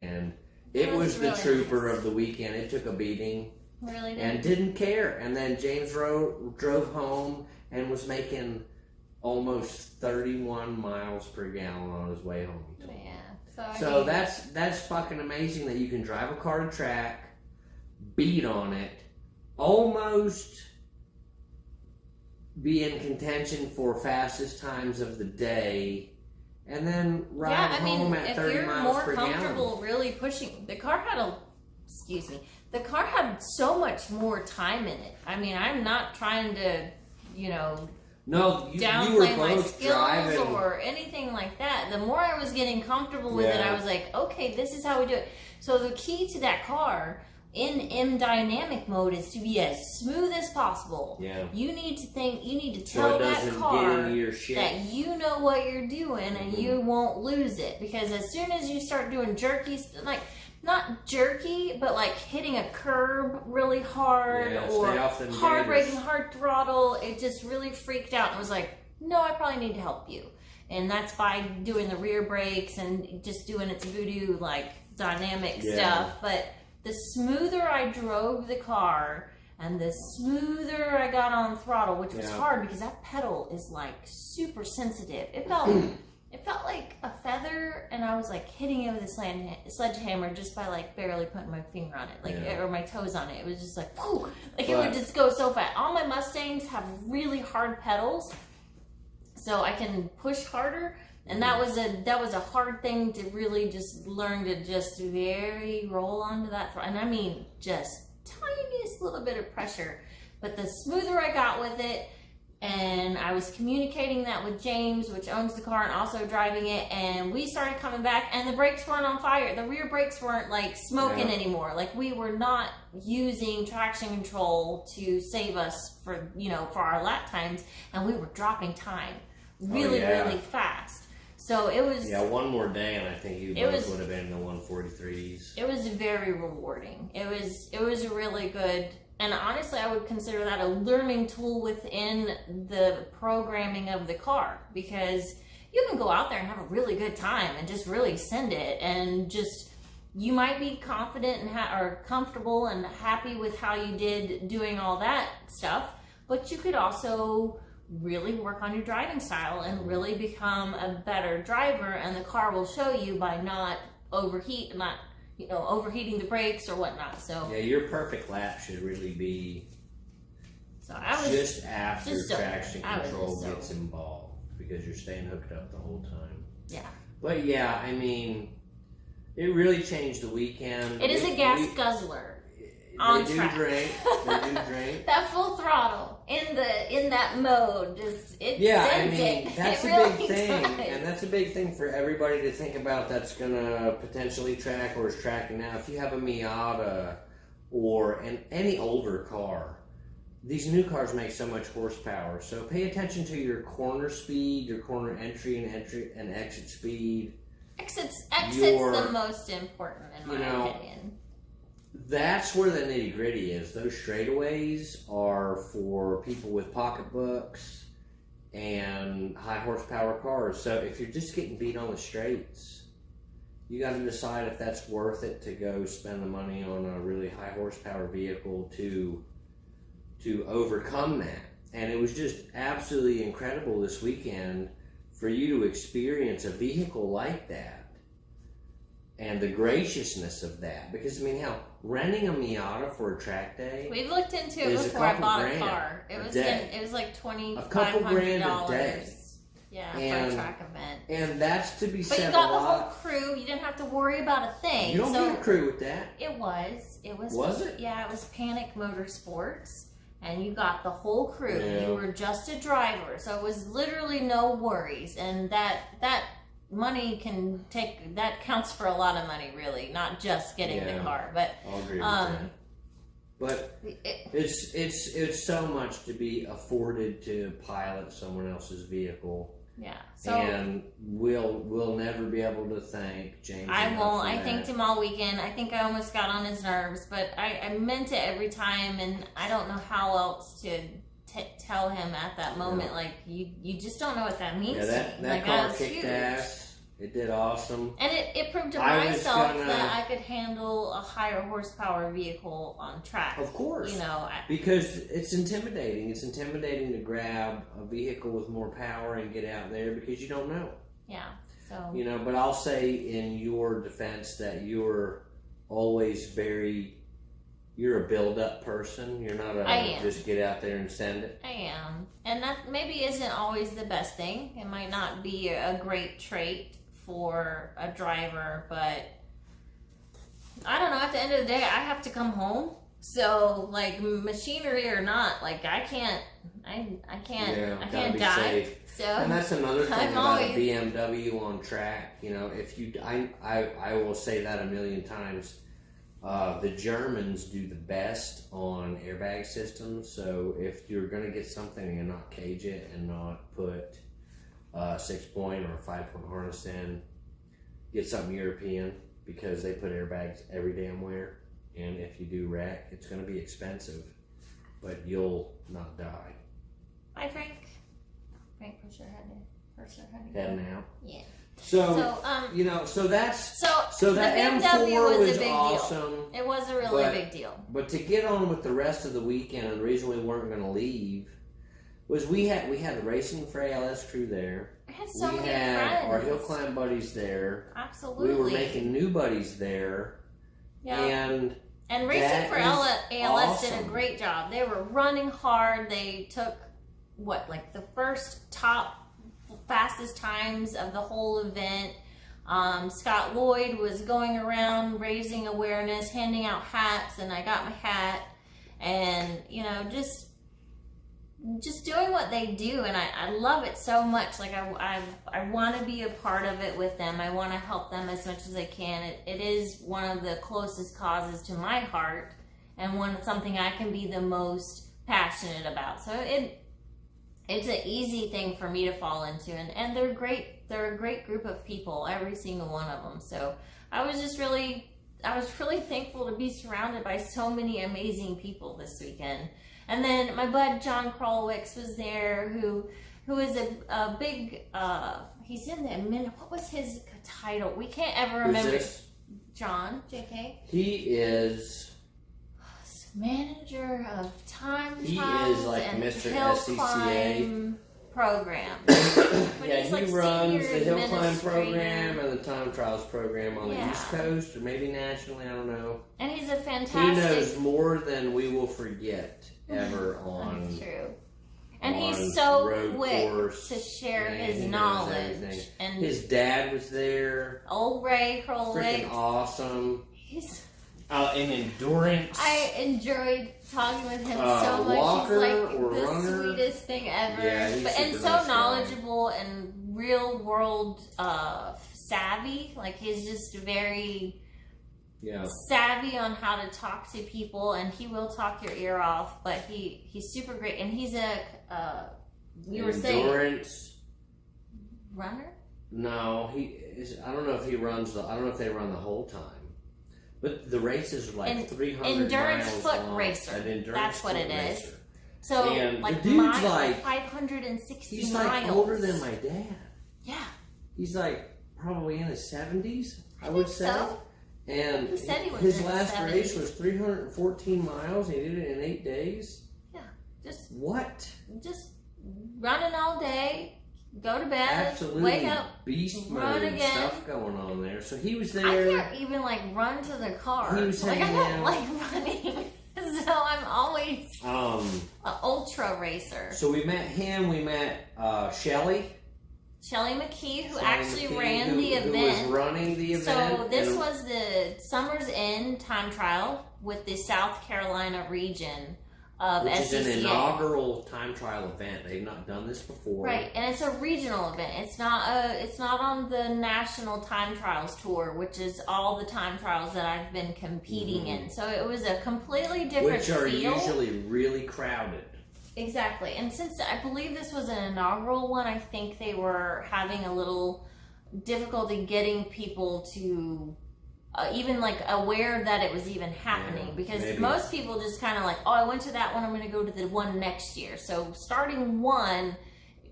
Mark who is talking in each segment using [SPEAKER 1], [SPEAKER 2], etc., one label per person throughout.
[SPEAKER 1] And it was the
[SPEAKER 2] really
[SPEAKER 1] trooper
[SPEAKER 2] nice.
[SPEAKER 1] of the weekend. It took a beating.
[SPEAKER 2] Really
[SPEAKER 1] And didn't care. And then James drove home and was making almost 31 miles per gallon on his way home.
[SPEAKER 2] Yeah.
[SPEAKER 1] So that's fucking amazing that you can drive a car to track, beat on it, almost be in contention for fastest times of the day, and then ride home at 30 miles per gallon.
[SPEAKER 2] If you're more comfortable really pushing, the car had so much more time in it. I mean, I'm not trying to,
[SPEAKER 1] No, you were
[SPEAKER 2] downplay my
[SPEAKER 1] both
[SPEAKER 2] skills
[SPEAKER 1] driving.
[SPEAKER 2] or anything like that. The more I was getting comfortable with it, I was like, okay, this is how we do it. So the key to that car in M dynamic mode is to be as smooth as possible.
[SPEAKER 1] Yeah.
[SPEAKER 2] You need to tell that car that you know what you're doing and you won't lose it. Because as soon as you start doing jerky, like, not jerky, but like hitting a curb really hard or hard braking, hard throttle, it just really freaked out and was like, no, I probably need to help you. And that's by doing the rear brakes and just doing its voodoo like dynamic stuff. But the smoother I drove the car and the smoother I got on throttle, which was hard because that pedal is like super sensitive. It felt like a feather, and I was like hitting it with a sledgehammer just by like barely putting my finger on it, or my toes on it. It was just like, whoo, like it would just go so fast. All my Mustangs have really hard pedals, so I can push harder, and that was a hard thing to really just learn to just very roll onto that, and I mean just tiniest little bit of pressure. But the smoother I got with it, and I was communicating that with James, which owns the car and also driving it, and we started coming back, and the brakes weren't on fire. The rear brakes weren't like smoking anymore. Like we were not using traction control to save us for our lap times, and we were dropping time really fast. So it was
[SPEAKER 1] one more day, and I think you both would have been in the 143s.
[SPEAKER 2] It was very rewarding. It was really good. And honestly, I would consider that a learning tool within the programming of the car, because you can go out there and have a really good time and just really send it, and just you might be confident and or comfortable and happy with how you did doing all that stuff, but you could also really work on your driving style and really become a better driver, and the car will show you by not overheating the brakes or whatnot. So
[SPEAKER 1] your perfect lap should really be just after traction control gets involved, because you're staying hooked up the whole time.
[SPEAKER 2] Yeah.
[SPEAKER 1] But I mean, it really changed the weekend.
[SPEAKER 2] It is a gas guzzler. On track.
[SPEAKER 1] They do drink.
[SPEAKER 2] That full throttle in that mode, that's a
[SPEAKER 1] big thing, and that's a big thing for everybody to think about. That's gonna potentially track or is tracking now. If you have a Miata or any older car, these new cars make so much horsepower. So pay attention to your corner speed, your corner entry and exit speed.
[SPEAKER 2] Exit's the most important in my opinion.
[SPEAKER 1] That's where the nitty gritty is. Those straightaways are for people with pocketbooks and high horsepower cars. So if you're just getting beat on the straights, you got to decide if that's worth it to go spend the money on a really high horsepower vehicle to overcome that. And it was just absolutely incredible this weekend for you to experience a vehicle like that. And the graciousness of that, because renting a Miata for a track day.
[SPEAKER 2] We've looked into it before I bought a car. It was like $2,500
[SPEAKER 1] a couple grand a day.
[SPEAKER 2] Yeah, for a track event.
[SPEAKER 1] And that's to be said.
[SPEAKER 2] But you got the whole crew. You didn't have to worry about a thing.
[SPEAKER 1] You don't need a crew with that.
[SPEAKER 2] It was.
[SPEAKER 1] Was it?
[SPEAKER 2] Yeah, it was Panic Motorsports, and you got the whole crew.
[SPEAKER 1] Yeah.
[SPEAKER 2] You were just a driver, so it was literally no worries. And that money that counts for a lot of money, really, not just getting the car. But
[SPEAKER 1] I'll agree with that. But it's so much to be afforded to pilot someone else's vehicle.
[SPEAKER 2] Yeah. So,
[SPEAKER 1] and we'll never be able to thank James.
[SPEAKER 2] I won't. I thanked him all weekend. I think I almost got on his nerves, but I meant it every time, and I don't know how else to tell him at that moment. Yeah. Like you just don't know what that means.
[SPEAKER 1] Yeah, that car kicked ass. It did awesome.
[SPEAKER 2] And it proved to myself that I could handle a higher horsepower vehicle on track.
[SPEAKER 1] Of course.
[SPEAKER 2] You know,
[SPEAKER 1] because it's intimidating. It's intimidating to grab a vehicle with more power and get out there because you don't know.
[SPEAKER 2] Yeah. So.
[SPEAKER 1] You know, but I'll say in your defense that you're always you're a build-up person. You're not just get out there and send it.
[SPEAKER 2] I am. And that maybe isn't always the best thing. It might not be a great trait for a driver, but I don't know. At the end of the day, I have to come home. So, like, machinery or not, like, I can't die.
[SPEAKER 1] Safe.
[SPEAKER 2] So,
[SPEAKER 1] and that's another thing about a BMW on track. You know, if you, I will say that a million times. The Germans do the best on airbag systems. So if you're going to get something and not cage it and not put a 6-point or a 5-point harness in, get something European because they put airbags every damn where. And if you do wreck, it's going to be expensive, but you'll not die.
[SPEAKER 2] Hi, Frank. Frank, push your head in.
[SPEAKER 1] Heading out.
[SPEAKER 2] Yeah.
[SPEAKER 1] So you know, so that's so that
[SPEAKER 2] M4
[SPEAKER 1] was awesome.
[SPEAKER 2] Deal. It was a really big deal.
[SPEAKER 1] But to get on with the rest of the weekend, and the reason we weren't going to leave was we had the Racing for ALS crew there.
[SPEAKER 2] I had so many
[SPEAKER 1] friends.
[SPEAKER 2] friends.
[SPEAKER 1] Our hill climb buddies there.
[SPEAKER 2] Absolutely.
[SPEAKER 1] We were making new buddies there.
[SPEAKER 2] Yeah.
[SPEAKER 1] And
[SPEAKER 2] Racing for ALS
[SPEAKER 1] awesome.
[SPEAKER 2] did a great job. They were running hard. They took the first top fastest times of the whole event. Scott Lloyd was going around raising awareness, handing out hats, and I got my hat, and you know, just doing what they do, and I love it so much. Like I want to be a part of it with them. I want to help them as much as I can. It is one of the closest causes to my heart, and something I can be the most passionate about. So it's an easy thing for me to fall into, and they're great. They're a great group of people, every single one of them. So I was really thankful to be surrounded by so many amazing people this weekend. And then my bud John Krolwicks was there, who is a big, he's in the what was his title? We can't ever remember.
[SPEAKER 1] Who's this?
[SPEAKER 2] John, JK.
[SPEAKER 1] He is
[SPEAKER 2] manager of time
[SPEAKER 1] He
[SPEAKER 2] trials
[SPEAKER 1] is like
[SPEAKER 2] and
[SPEAKER 1] Mr.
[SPEAKER 2] hill
[SPEAKER 1] SCCA
[SPEAKER 2] climb program.
[SPEAKER 1] Yeah, he
[SPEAKER 2] like
[SPEAKER 1] runs the
[SPEAKER 2] senior
[SPEAKER 1] hill climb program
[SPEAKER 2] administrator.
[SPEAKER 1] and the time trials program on the
[SPEAKER 2] Yeah.
[SPEAKER 1] East Coast, or maybe nationally, I don't know.
[SPEAKER 2] And he's a fantastic.
[SPEAKER 1] He knows more than we will forget ever on.
[SPEAKER 2] That's true. And
[SPEAKER 1] on
[SPEAKER 2] he's so
[SPEAKER 1] road
[SPEAKER 2] quick
[SPEAKER 1] course,
[SPEAKER 2] to share
[SPEAKER 1] and
[SPEAKER 2] his
[SPEAKER 1] he knows
[SPEAKER 2] knowledge.
[SPEAKER 1] everything.
[SPEAKER 2] And
[SPEAKER 1] His dad was there.
[SPEAKER 2] old Ray Krolwicks.
[SPEAKER 1] Freaking awesome.
[SPEAKER 2] He's.
[SPEAKER 1] In endurance.
[SPEAKER 2] I enjoyed talking with him so much.
[SPEAKER 1] Walker
[SPEAKER 2] He's like
[SPEAKER 1] or
[SPEAKER 2] the
[SPEAKER 1] runner.
[SPEAKER 2] sweetest thing ever.
[SPEAKER 1] Yeah, he's
[SPEAKER 2] and
[SPEAKER 1] super
[SPEAKER 2] so
[SPEAKER 1] nice guy.
[SPEAKER 2] knowledgeable and real world savvy. Like he's just very savvy on how to talk to people, and he will talk your ear off. But he's super great, and he's a you were saying
[SPEAKER 1] endurance
[SPEAKER 2] runner.
[SPEAKER 1] No, he is. I don't know if he runs I don't know if they run the whole time. But the races are like 300
[SPEAKER 2] endurance
[SPEAKER 1] miles
[SPEAKER 2] foot
[SPEAKER 1] long.
[SPEAKER 2] racer.
[SPEAKER 1] An endurance
[SPEAKER 2] That's what
[SPEAKER 1] foot
[SPEAKER 2] it is.
[SPEAKER 1] racer.
[SPEAKER 2] So
[SPEAKER 1] And
[SPEAKER 2] like
[SPEAKER 1] the dude's like
[SPEAKER 2] 560
[SPEAKER 1] he's
[SPEAKER 2] miles.
[SPEAKER 1] like older than my dad.
[SPEAKER 2] Yeah.
[SPEAKER 1] He's like probably in his 70s, I
[SPEAKER 2] think
[SPEAKER 1] would say.
[SPEAKER 2] so.
[SPEAKER 1] And
[SPEAKER 2] He said he was
[SPEAKER 1] his
[SPEAKER 2] in his
[SPEAKER 1] last
[SPEAKER 2] 70s.
[SPEAKER 1] race was 314 miles. He did it in 8 days.
[SPEAKER 2] Yeah. Just running all day. Go to bed.
[SPEAKER 1] Absolutely
[SPEAKER 2] Wake up.
[SPEAKER 1] beast
[SPEAKER 2] run
[SPEAKER 1] mode
[SPEAKER 2] again.
[SPEAKER 1] stuff going on there. So he was
[SPEAKER 2] I
[SPEAKER 1] there.
[SPEAKER 2] can't even like run to the car.
[SPEAKER 1] He was
[SPEAKER 2] like I
[SPEAKER 1] hanging
[SPEAKER 2] don't
[SPEAKER 1] out.
[SPEAKER 2] like running. So I'm always an ultra racer.
[SPEAKER 1] So we met him. We met Shelly
[SPEAKER 2] McKee, who
[SPEAKER 1] Shelly
[SPEAKER 2] actually
[SPEAKER 1] McKee,
[SPEAKER 2] ran the
[SPEAKER 1] who
[SPEAKER 2] event.
[SPEAKER 1] was running the event.
[SPEAKER 2] So this was the Summer's End time trial with the South Carolina region of
[SPEAKER 1] which
[SPEAKER 2] SCCA.
[SPEAKER 1] is an inaugural time trial event. They've not done this before.
[SPEAKER 2] Right, and it's a regional event. It's not on the national time trials tour, which is all the time trials that I've been competing in. So it was a completely different
[SPEAKER 1] Which are
[SPEAKER 2] field.
[SPEAKER 1] usually really crowded.
[SPEAKER 2] Exactly. And since I believe this was an inaugural one, I think they were having a little difficulty getting people to even like aware that it was even happening, because
[SPEAKER 1] maybe.
[SPEAKER 2] most people just kind of like, oh, I went to that one, I'm going to go to the one next year. So starting one,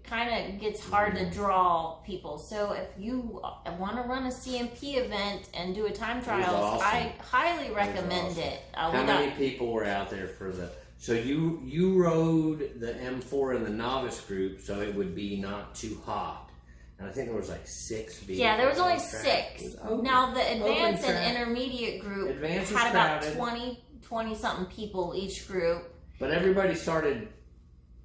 [SPEAKER 2] kind of gets hard to draw people. So if you want to run a CMP event and do a time trials, I highly recommend it.
[SPEAKER 1] How many people were out there for the? So you rode the M4 in the novice group, so it would be not too hot. And I think there was like 6 vehicles.
[SPEAKER 2] Yeah, there was only 6. Now the advanced and intermediate group had about 20 something people each group.
[SPEAKER 1] But everybody started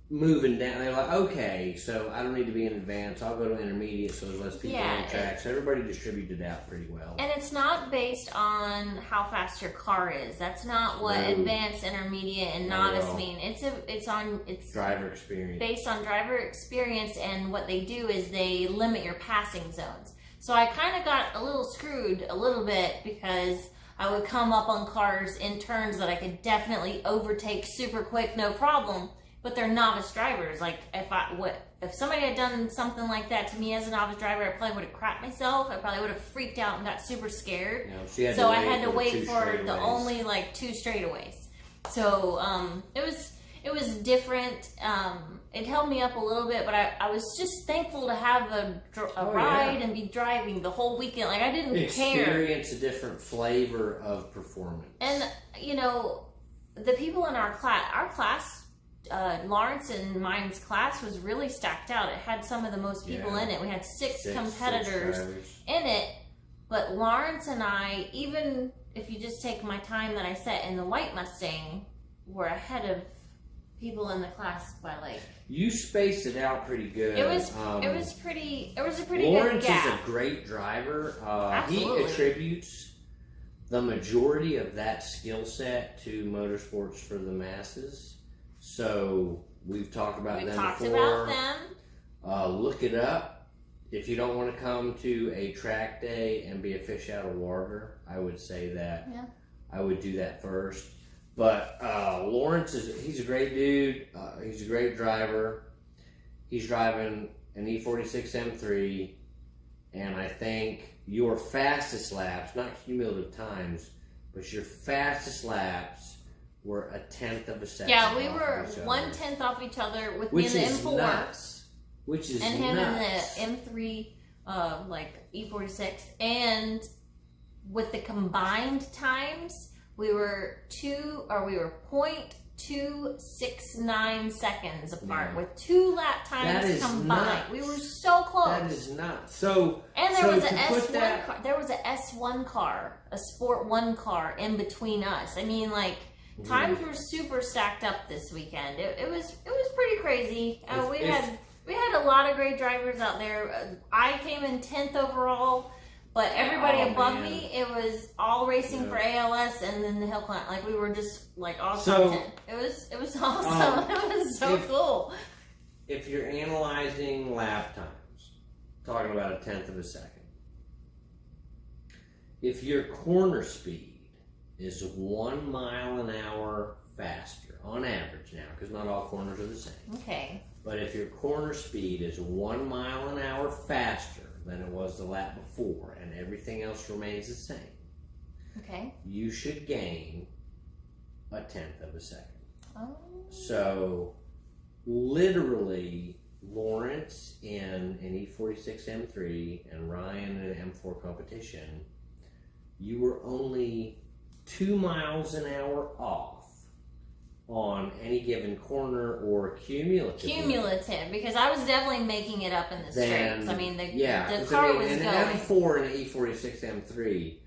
[SPEAKER 1] moving down. They're like, okay, so I don't need to be in advance. I'll go to intermediate, so there's less people on the track. So everybody distributed out pretty well.
[SPEAKER 2] And it's not based on how fast your car is. That's not what advanced, intermediate, and novice mean. It's
[SPEAKER 1] driver experience.
[SPEAKER 2] Based on driver experience, and what they do is they limit your passing zones. So I kind of got a little screwed a little bit because I would come up on cars in turns that I could definitely overtake super quick, no problem. But they're novice drivers. Like if somebody had done something like that to me as a novice driver, I probably would have crapped myself. I probably would have freaked out and got super scared. So I had to wait for the only like 2 straightaways. So it was different. It held me up a little bit, but I was just thankful to have a ride and be driving the whole weekend. Like I didn't care.
[SPEAKER 1] Experience a different flavor of performance.
[SPEAKER 2] And you know, the people in our class. Lawrence and mine's class was really stacked out. It had some of the most people in it. We had 6 competitors in it. But Lawrence and I, even if you just take my time that I set in the white Mustang, were ahead of people in the class by like.
[SPEAKER 1] You spaced it out pretty good.
[SPEAKER 2] It was a pretty
[SPEAKER 1] Lawrence
[SPEAKER 2] good gap.
[SPEAKER 1] Is a great driver.
[SPEAKER 2] Absolutely.
[SPEAKER 1] He attributes the majority of that skill set to motorsports for the masses. So we've talked about them before. Look it up. If you don't want to come to a track day and be a fish out of water, I would say that I would do that first. But Lawrence he's a great dude. He's a great driver. He's driving an E46 M3, and I think your fastest laps, not cumulative times, but your fastest laps were a 1/10 of a second.
[SPEAKER 2] Yeah, we were 1/10 off each other with me in the M4.
[SPEAKER 1] Which is
[SPEAKER 2] and him
[SPEAKER 1] nuts.
[SPEAKER 2] in the M3, like E46, and with the combined times, we were 0.269 seconds apart with 2 lap times combined. Nuts. We were so close.
[SPEAKER 1] That is nuts. So
[SPEAKER 2] and there was an S1 car. There was an S1 car, a Sport 1 car in between us. I mean, like. Times were super stacked up this weekend. It was pretty crazy. We had a lot of great drivers out there. I came in 10th overall, but everybody above me, it was all racing for ALS and then the hill climb. Like we were just like all content. It was awesome. It was so cool.
[SPEAKER 1] If you're analyzing lap times, talking about a 1/10 of a second, if your corner speed is 1 mile an hour faster on average now, because not all corners are the same.
[SPEAKER 2] Okay.
[SPEAKER 1] But if your corner speed is 1 mile an hour faster than it was the lap before, and everything else remains the same,
[SPEAKER 2] okay,
[SPEAKER 1] you should gain a 1/10 of a second.
[SPEAKER 2] Oh.
[SPEAKER 1] So, literally, Lawrence in an E46 M3 and Ryan in an M4 competition, you were only 2 miles an hour off on any given corner or cumulative.
[SPEAKER 2] Cumulative, because I was definitely making it up in the straights. I mean, the car was going.
[SPEAKER 1] An M4 and an E46 M3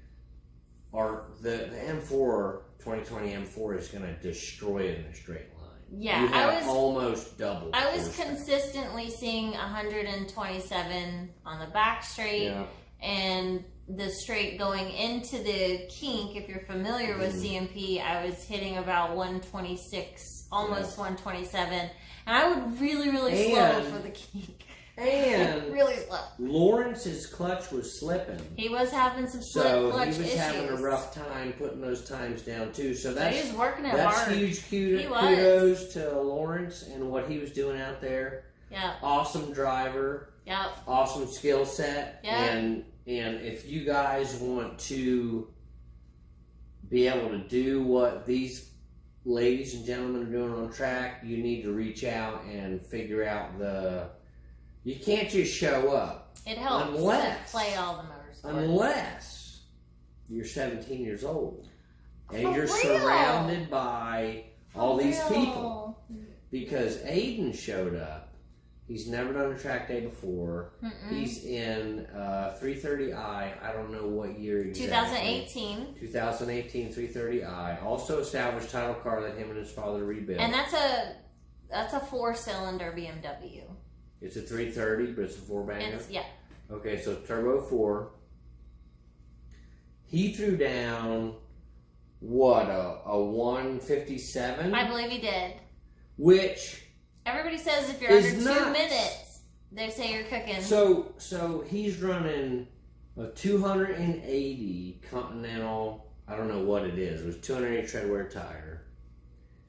[SPEAKER 1] are the M4 2020 M4 is going to destroy it in a straight line.
[SPEAKER 2] Yeah,
[SPEAKER 1] you have almost double.
[SPEAKER 2] I was consistently seeing 127 on the back straight, and the straight going into the kink, if you're familiar with CMP, I was hitting about 126, almost 127, and I would really slow for the kink.
[SPEAKER 1] And
[SPEAKER 2] really slow.
[SPEAKER 1] Lawrence's clutch was slipping.
[SPEAKER 2] He was having some slip clutch issues.
[SPEAKER 1] So he was having a rough time putting those times down too. So he
[SPEAKER 2] was working it hard.
[SPEAKER 1] That's huge kudos to Lawrence and what he was doing out there.
[SPEAKER 2] Yeah.
[SPEAKER 1] Awesome driver.
[SPEAKER 2] Yep.
[SPEAKER 1] Awesome skill set.
[SPEAKER 2] Yeah.
[SPEAKER 1] And if you guys want to be able to do what these ladies and gentlemen are doing on track, you need to reach out and figure out the You can't just show up.
[SPEAKER 2] It helps to play all the motorsports.
[SPEAKER 1] Unless you're 17 years old and you're surrounded by all these people. Because Aiden showed up. He's never done a track day before. He's in 330i. I don't know what year exactly. 2018 330i. Also a salvage title car that him and his father rebuilt.
[SPEAKER 2] And that's a 4-cylinder BMW.
[SPEAKER 1] It's a 330, but it's a 4-banger?
[SPEAKER 2] Yeah.
[SPEAKER 1] Okay, so turbo 4. He threw down, what, a 157?
[SPEAKER 2] I believe he did.
[SPEAKER 1] Which...
[SPEAKER 2] Everybody says if you're under 2 minutes, they say you're cooking.
[SPEAKER 1] So he's running a 280 Continental, I don't know what it is. It was 280 tread wear tire.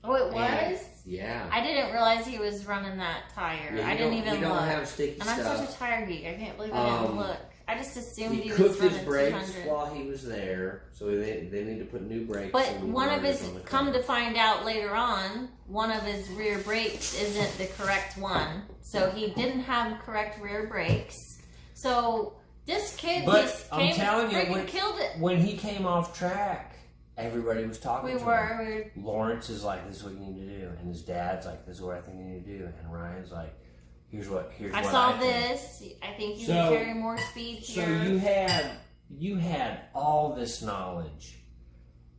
[SPEAKER 2] Oh, it was?
[SPEAKER 1] Yeah.
[SPEAKER 2] I didn't realize he was running that tire. I didn't even look.
[SPEAKER 1] We don't have sticky stuff.
[SPEAKER 2] And I'm such a tire geek. I can't believe I didn't look. I just assumed he was
[SPEAKER 1] cooked
[SPEAKER 2] running
[SPEAKER 1] his brakes
[SPEAKER 2] 200.
[SPEAKER 1] while he was there, so they need to put new brakes.
[SPEAKER 2] But one of his, come to find out later on, one of his rear brakes isn't the correct one. So he didn't have correct rear brakes. So this kid just came and killed it.
[SPEAKER 1] When he came off track, everybody was talking to him.
[SPEAKER 2] We were.
[SPEAKER 1] Lawrence is like, this is what you need to do. And his dad's like, this is what I think you need to do. And Ryan's like, here's what
[SPEAKER 2] I saw this. I think you can carry more speed here.
[SPEAKER 1] So you had all this knowledge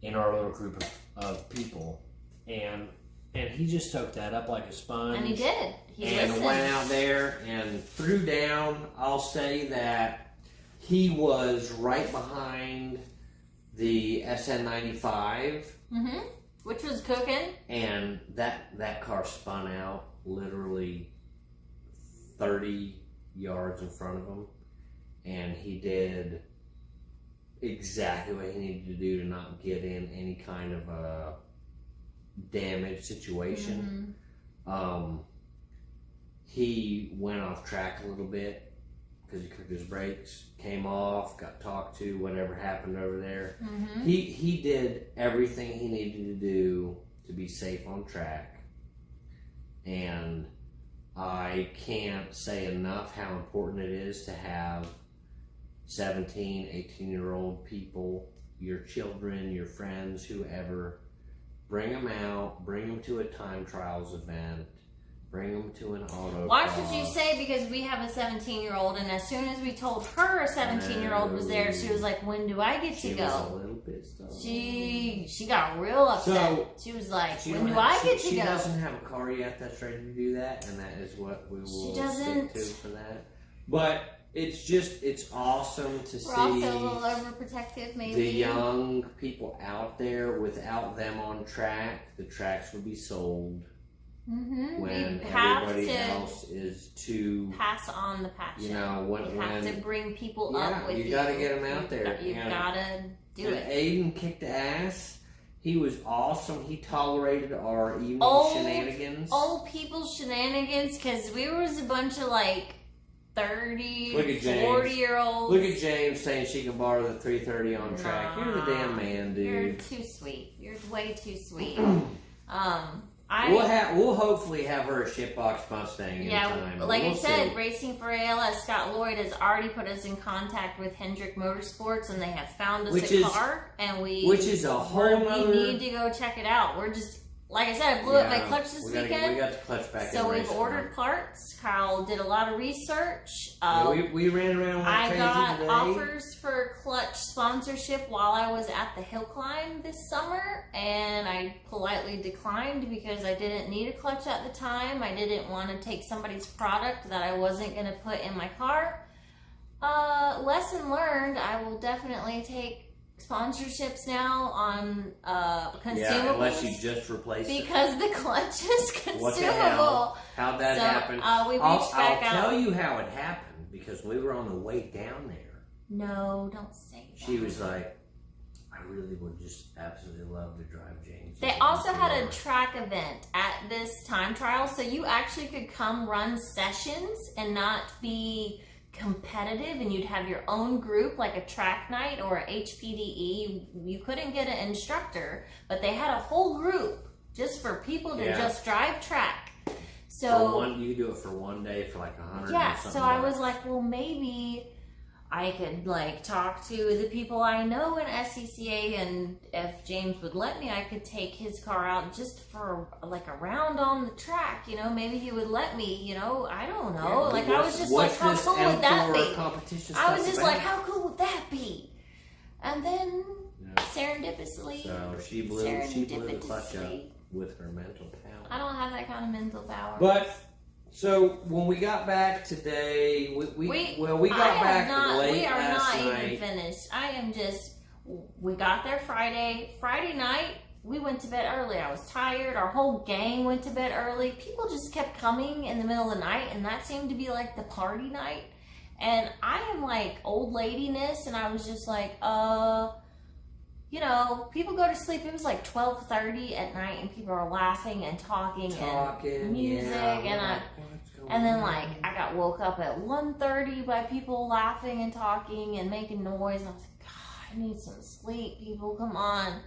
[SPEAKER 1] in our little group of people, and he just soaked that up like a sponge.
[SPEAKER 2] And he did. He listened.
[SPEAKER 1] Went out there and threw down. I'll say that he was right behind the SN95,
[SPEAKER 2] which was cooking,
[SPEAKER 1] and that car spun out literally 30 yards in front of him, and he did exactly what he needed to do to not get in any kind of a damage situation. He went off track a little bit because he cooked his brakes, came off, got talked to, whatever happened over there. He did everything he needed to do to be safe on track, and I can't say enough how important it is to have 17, 18-year-old people, your children, your friends, whoever, bring them out, bring them to a time trials event, bring them to an auto
[SPEAKER 2] Watch what you say, because we have a 17-year-old, and as soon as we told her a 17-year-old was there, she was like, when do I get to go?
[SPEAKER 1] She was a little pissed off.
[SPEAKER 2] She got real upset. She was like, when do I get to go?
[SPEAKER 1] She doesn't have a car yet that's ready to do that, and that is what we will stick to for that. But it's awesome to see.
[SPEAKER 2] We're also a little overprotective, maybe.
[SPEAKER 1] The young people out there. Without them on track, the tracks would be sold. When everybody else is to
[SPEAKER 2] pass on the passion.
[SPEAKER 1] You know,
[SPEAKER 2] you have to bring people up with you.
[SPEAKER 1] You got to get them out there.
[SPEAKER 2] You've got to do it.
[SPEAKER 1] Aiden kicked ass. He was awesome. He tolerated our evening shenanigans.
[SPEAKER 2] Old people's shenanigans, because we was a bunch of like 30, 40-year-olds.
[SPEAKER 1] Look at James saying she can borrow the 330 on track. You're the damn man, dude.
[SPEAKER 2] You're too sweet. You're way too sweet.
[SPEAKER 1] We'll hopefully have her a shitbox Mustang in time.
[SPEAKER 2] Like I said, Racing for ALS, Scott Lloyd has already put us in contact with Hendrick Motorsports, and they have found us a car, and we need to go check it out. We're just, like I said, I blew up my clutch this weekend.
[SPEAKER 1] We got the clutch back.
[SPEAKER 2] So we've ordered parts. Kyle did a lot of research.
[SPEAKER 1] We ran around like crazy
[SPEAKER 2] got
[SPEAKER 1] today.
[SPEAKER 2] offers for clutch sponsorship while I was at the hill climb this summer, and I politely declined because I didn't need a clutch at the time. I didn't want to take somebody's product that I wasn't going to put in my car. Lesson learned. I will definitely take sponsorships now on consumables.
[SPEAKER 1] Yeah, unless you just replace it.
[SPEAKER 2] Because the clutch is consumable.
[SPEAKER 1] What the hell? How'd that happen?
[SPEAKER 2] We reached back out.
[SPEAKER 1] I'll tell you how it happened, because we were on the way down there.
[SPEAKER 2] No, don't say that.
[SPEAKER 1] She was like, I really would just absolutely love to drive James.
[SPEAKER 2] They also had a track event at this time trial, so you actually could come run sessions and not be competitive, and you'd have your own group, like a track night or a HPDE. You couldn't get an instructor, but they had a whole group just for people to just drive track. So
[SPEAKER 1] you do it for one day for like 100.
[SPEAKER 2] Yeah. So I was like, well, maybe I could like talk to the people I know in SCCA, and if James would let me, I could take his car out just for like a round on the track. You know, maybe he would let me. You know, I don't know.
[SPEAKER 1] Yeah,
[SPEAKER 2] like I was just like, how cool would that be? I was just like, how cool would that be? And then serendipitously,
[SPEAKER 1] so she blew the clutch up with her mental power.
[SPEAKER 2] I don't have that kind of mental power.
[SPEAKER 1] But so when we got back today, we got back late
[SPEAKER 2] We are
[SPEAKER 1] last
[SPEAKER 2] not
[SPEAKER 1] night.
[SPEAKER 2] even finished. I am just. We got there Friday. Friday night, we went to bed early. I was tired. Our whole gang went to bed early. People just kept coming in the middle of the night, and that seemed to be like the party night. And I am like old ladiness, and I was just like, you know, people go to sleep. It was like 12:30 at night, and people are laughing and talking and music, and then like I got woke up at 1:30 by people laughing and talking and making noise. And I was like, God, I need some sleep. People, come on. And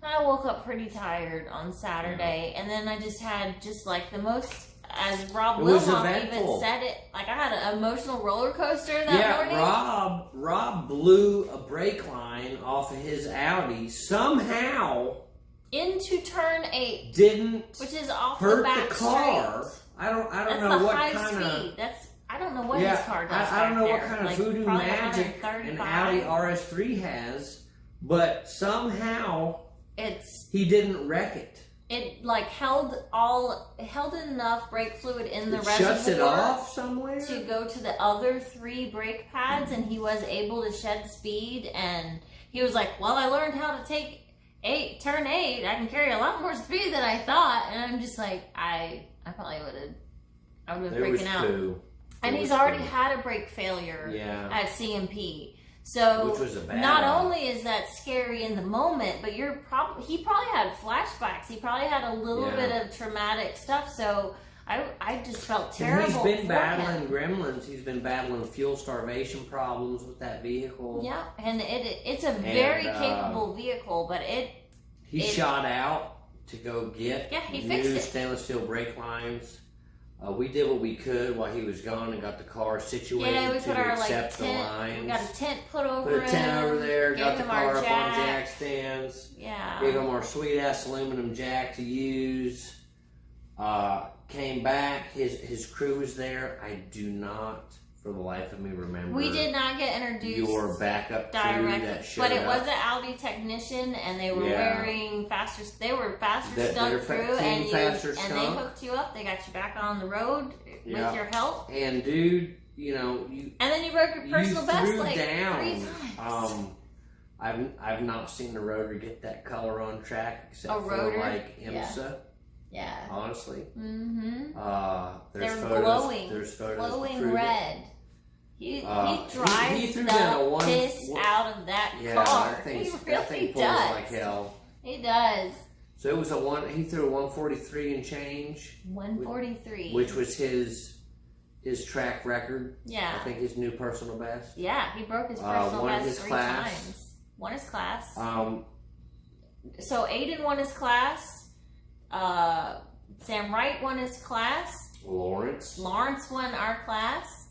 [SPEAKER 2] I woke up pretty tired on Saturday, and then I just had like the most. As Rob Wilmot even said it, like I had an emotional roller coaster that morning.
[SPEAKER 1] Yeah, Rob blew a brake line off of his Audi somehow
[SPEAKER 2] into turn 8.
[SPEAKER 1] Didn't
[SPEAKER 2] which is off
[SPEAKER 1] hurt
[SPEAKER 2] the back
[SPEAKER 1] the car.
[SPEAKER 2] Straight.
[SPEAKER 1] I don't
[SPEAKER 2] That's
[SPEAKER 1] know
[SPEAKER 2] the
[SPEAKER 1] what
[SPEAKER 2] high
[SPEAKER 1] kind
[SPEAKER 2] speed.
[SPEAKER 1] of.
[SPEAKER 2] I don't know what his car does.
[SPEAKER 1] I don't know what
[SPEAKER 2] there.
[SPEAKER 1] kind of
[SPEAKER 2] like,
[SPEAKER 1] voodoo magic
[SPEAKER 2] 135.
[SPEAKER 1] an Audi RS3 has, but somehow
[SPEAKER 2] he
[SPEAKER 1] didn't wreck it.
[SPEAKER 2] It like held enough brake fluid in the reservoir.
[SPEAKER 1] Shuts it off somewhere
[SPEAKER 2] to go to the other 3 brake pads, and he was able to shed speed. And he was like, "Well, I learned how to take turn 8. I can carry a lot more speed than I thought." And I'm just like, I probably would have. I would have been freaking out. And he's already had a brake failure at CMP. So not only is that scary in the moment, but he probably had flashbacks. He probably had a little bit of traumatic stuff. So I just felt terrible.
[SPEAKER 1] And he's been battling gremlins. He's been battling fuel starvation problems with that vehicle.
[SPEAKER 2] Yeah, and it's a very capable vehicle, but
[SPEAKER 1] he shot out to go get new stainless steel brake lines. We did what we could while he was gone and got the car situated
[SPEAKER 2] we
[SPEAKER 1] to
[SPEAKER 2] put our
[SPEAKER 1] accept the
[SPEAKER 2] tent.
[SPEAKER 1] lines.
[SPEAKER 2] We got a tent put over
[SPEAKER 1] Put a tent over there, got the car up on jack stands.
[SPEAKER 2] Yeah.
[SPEAKER 1] Gave him our sweet ass aluminum jack to use. Came back, his crew was there. I do not, for the life of me, remember.
[SPEAKER 2] We did not get introduced.
[SPEAKER 1] Your backup crew that showed
[SPEAKER 2] but it
[SPEAKER 1] up.
[SPEAKER 2] was an Audi technician, and they were wearing faster. They were faster stunt crew, and they hooked you up. They got you back on the road with your help.
[SPEAKER 1] And dude, you know,
[SPEAKER 2] and then you broke your personal best like
[SPEAKER 1] down.
[SPEAKER 2] 3 times.
[SPEAKER 1] I've not seen the rotor get that color on track except for like IMSA.
[SPEAKER 2] Yeah.
[SPEAKER 1] Honestly.
[SPEAKER 2] Mm-hmm.
[SPEAKER 1] There's
[SPEAKER 2] They're
[SPEAKER 1] photos.
[SPEAKER 2] glowing.
[SPEAKER 1] There's photos.
[SPEAKER 2] Glowing red. He drives the piss out of that car. He really
[SPEAKER 1] pulls
[SPEAKER 2] does.
[SPEAKER 1] Like hell.
[SPEAKER 2] He does.
[SPEAKER 1] So it was he threw a 143 and change.
[SPEAKER 2] 143.
[SPEAKER 1] Which was his track record.
[SPEAKER 2] Yeah.
[SPEAKER 1] I think his new personal best.
[SPEAKER 2] Yeah, he broke his personal best 3 times. Won his class. So Aiden won his class. Sam Wright won his class. Lawrence won our class.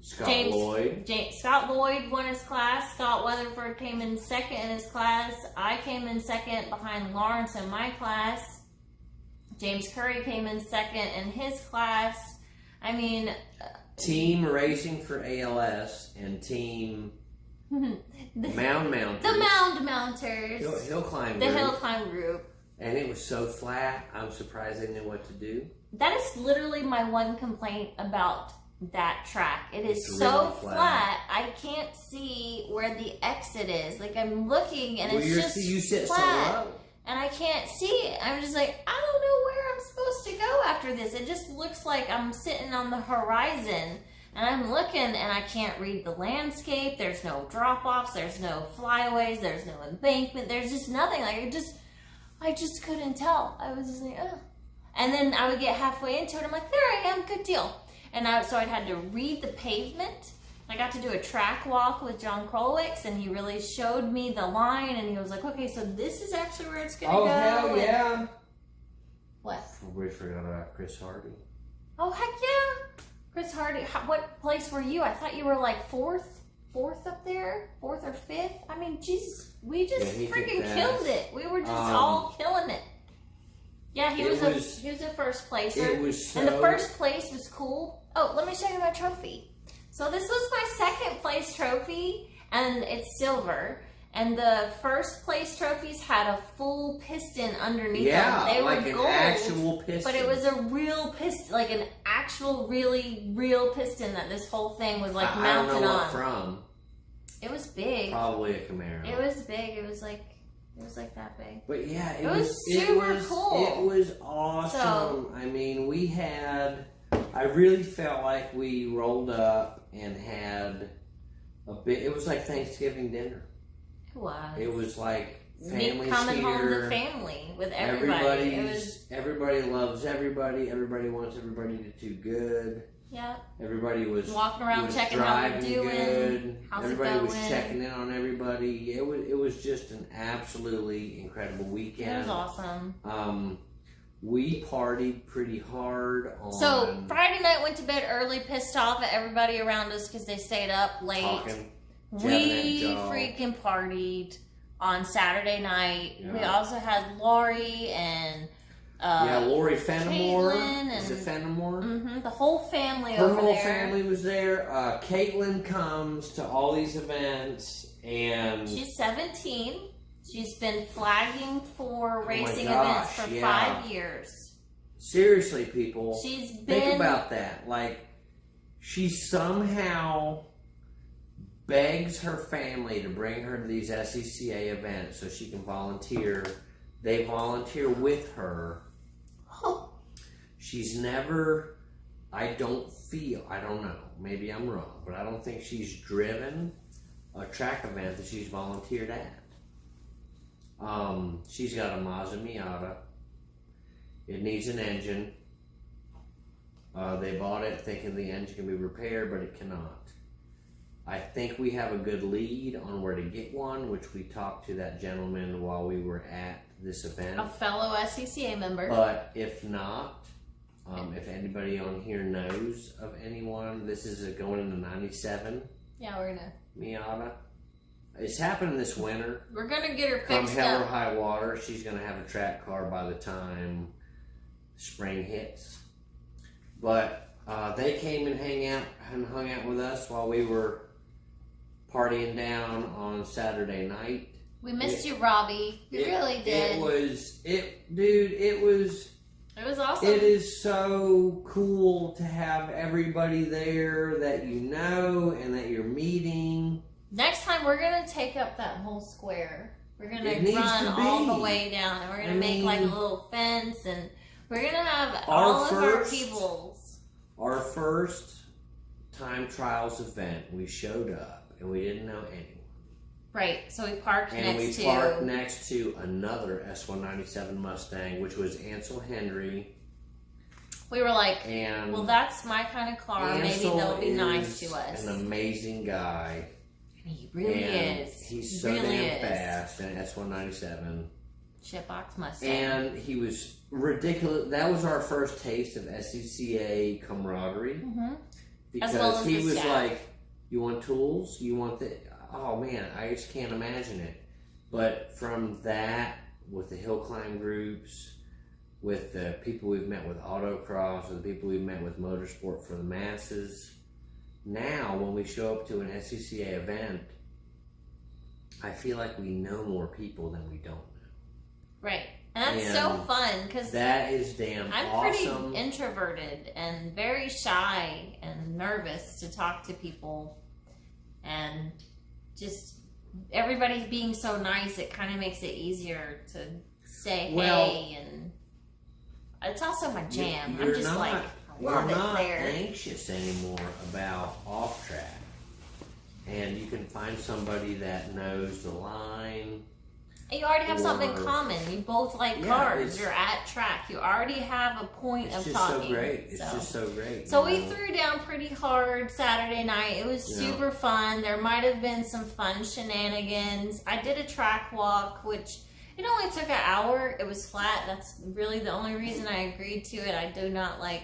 [SPEAKER 2] Scott Lloyd won his class. Scott Weatherford came in second in his class. I came in second behind Lawrence in my class. James Curry came in second in his class. I mean,
[SPEAKER 1] Team Racing for ALS and Team Mound Mounters.
[SPEAKER 2] The Mound Mounters.
[SPEAKER 1] Hill Climb
[SPEAKER 2] The
[SPEAKER 1] group.
[SPEAKER 2] Hill Climb group.
[SPEAKER 1] And it was so flat, I'm surprised they knew what to do.
[SPEAKER 2] That is literally my one complaint about that track. It's so really flat. I can't see where the exit is. Like, I'm looking and it's just
[SPEAKER 1] you sit
[SPEAKER 2] flat.
[SPEAKER 1] So low.
[SPEAKER 2] And I can't see it. I'm just like, I don't know where I'm supposed to go after this. It just looks like I'm sitting on the horizon. And I'm looking and I can't read the landscape. There's no drop-offs. There's no flyaways. There's no embankment. There's just nothing. Like, I just couldn't tell. I was just like, oh. And then I would get halfway into it. I'm like, there I am. Good deal. And so I'd had to read the pavement. I got to do a track walk with John Krolwicks, and he really showed me the line. And he was like, okay, so this is actually where it's going to go.
[SPEAKER 1] Oh, hell yeah.
[SPEAKER 2] What?
[SPEAKER 1] We forgot about Chris Hardy.
[SPEAKER 2] Oh, heck yeah. Chris Hardy. What place were you? I thought you were like fourth up there? Fourth or fifth? I mean, Jesus, we just freaking killed it. We were just all killing it. Yeah, he was a first placer.
[SPEAKER 1] It was so...
[SPEAKER 2] And the first place was cool. Oh, let me show you my trophy. So this was my second place trophy, and it's silver. And the first place trophies had a full piston underneath them. They
[SPEAKER 1] like
[SPEAKER 2] were
[SPEAKER 1] an
[SPEAKER 2] gold,
[SPEAKER 1] actual piston.
[SPEAKER 2] but it was a real piston, like an actual, really real piston that this whole thing was like mounted on.
[SPEAKER 1] I don't know what from.
[SPEAKER 2] It was big.
[SPEAKER 1] Probably a Camaro.
[SPEAKER 2] It was big. It was like that big.
[SPEAKER 1] But yeah,
[SPEAKER 2] it was super cool.
[SPEAKER 1] It was awesome. So, I mean, I really felt like we rolled up and had it was like Thanksgiving dinner.
[SPEAKER 2] It was.
[SPEAKER 1] It was like
[SPEAKER 2] families coming home to family with everybody.
[SPEAKER 1] Everybody loves everybody. Everybody wants everybody to do good.
[SPEAKER 2] Yeah.
[SPEAKER 1] Everybody was
[SPEAKER 2] walking around checking how we're doing.
[SPEAKER 1] Good. Everybody was checking in on everybody. It was just an absolutely incredible weekend.
[SPEAKER 2] It was awesome.
[SPEAKER 1] We partied pretty hard on...
[SPEAKER 2] So, Friday night, went to bed early, pissed off at everybody around us because they stayed up late.
[SPEAKER 1] Talking.
[SPEAKER 2] We freaking partied on Saturday night. Yeah. We also had Lori and...
[SPEAKER 1] Lori Fenimore.
[SPEAKER 2] Caitlin
[SPEAKER 1] Is it Fenimore?
[SPEAKER 2] Mm-hmm. The whole family
[SPEAKER 1] Her
[SPEAKER 2] over there.
[SPEAKER 1] Her whole family was there. Caitlin comes to all these events, and...
[SPEAKER 2] She's 17. She's been flagging for racing events for 5 years.
[SPEAKER 1] Seriously, people.
[SPEAKER 2] She's been...
[SPEAKER 1] Think about that. Like, she somehow begs her family to bring her to these SCCA events so she can volunteer. They volunteer with her. She's never... I don't know. Maybe I'm wrong. But I don't think she's driven a track event that she's volunteered at. She's got a Mazda Miata. It needs an engine. They bought it thinking the engine can be repaired, but it cannot. I think we have a good lead on where to get one, which we talked to that gentleman while we were at this event.
[SPEAKER 2] A fellow SCCA member.
[SPEAKER 1] But if not, if anybody on here knows of anyone, this is going into 97.
[SPEAKER 2] Yeah, we're gonna...
[SPEAKER 1] Miata. It's happening this winter.
[SPEAKER 2] We're going to get her fixed
[SPEAKER 1] up. Come hell or
[SPEAKER 2] up.
[SPEAKER 1] high water, she's going to have a track car by the time spring hits. But they came and hung out with us while we were partying down on Saturday night.
[SPEAKER 2] We missed you, Robbie. We really did.
[SPEAKER 1] It was
[SPEAKER 2] awesome.
[SPEAKER 1] It is so cool to have everybody there that you know and that you're meeting.
[SPEAKER 2] Next time, we're going to take up that whole square. We're going to run all the way down, and we're going to make like a little fence, and we're going to have all of our peoples.
[SPEAKER 1] Our first time trials event, we showed up, and we didn't know anyone.
[SPEAKER 2] Right, so we parked next
[SPEAKER 1] to another S197 Mustang, which was Ansel Henry.
[SPEAKER 2] We were like, well, that's my kind of car. Maybe they'll be nice to us.
[SPEAKER 1] An amazing guy.
[SPEAKER 2] He really is.
[SPEAKER 1] He's so damn fast in S197.
[SPEAKER 2] Shitbox Mustang.
[SPEAKER 1] And he was ridiculous. That was our first taste of SCCA camaraderie.
[SPEAKER 2] Mm-hmm.
[SPEAKER 1] Because he was like, you want tools? You want the... Oh man, I just can't imagine it. But from that, with the hill climb groups, with the people we've met with autocross, with the people we've met with motorsport for the masses, now when we show up to an SCCA event, I feel like we know more people than we don't know.
[SPEAKER 2] Right. And that's so fun because
[SPEAKER 1] that is damn
[SPEAKER 2] I'm
[SPEAKER 1] awesome.
[SPEAKER 2] Pretty introverted and very shy and nervous to talk to people, and just everybody's being so nice, it kind of makes it easier to say hey, and it's also my jam. I'm just like, I love it there.
[SPEAKER 1] You're not anxious anymore about off track, and you can find somebody that knows the line.
[SPEAKER 2] You already have something in common. You both like cars. You're at track. You already have a point of talking.
[SPEAKER 1] It's just so great.
[SPEAKER 2] So we threw down pretty hard Saturday night. It was super fun. There might have been some fun shenanigans. I did a track walk, which It only took an hour. It was flat. That's really the only reason I agreed to it. I don't like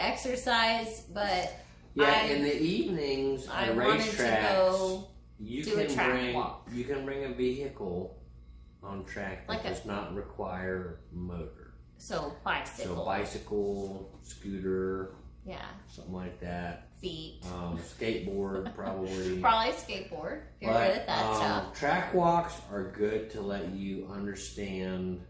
[SPEAKER 2] exercise, but
[SPEAKER 1] in the evenings at racetracks, you can bring a vehicle on track that does not require motor.
[SPEAKER 2] So
[SPEAKER 1] bicycle, scooter, something like that.
[SPEAKER 2] Feet.
[SPEAKER 1] Skateboard, probably.
[SPEAKER 2] Probably skateboard. You're good at that stuff.
[SPEAKER 1] Track walks are good to let you understand.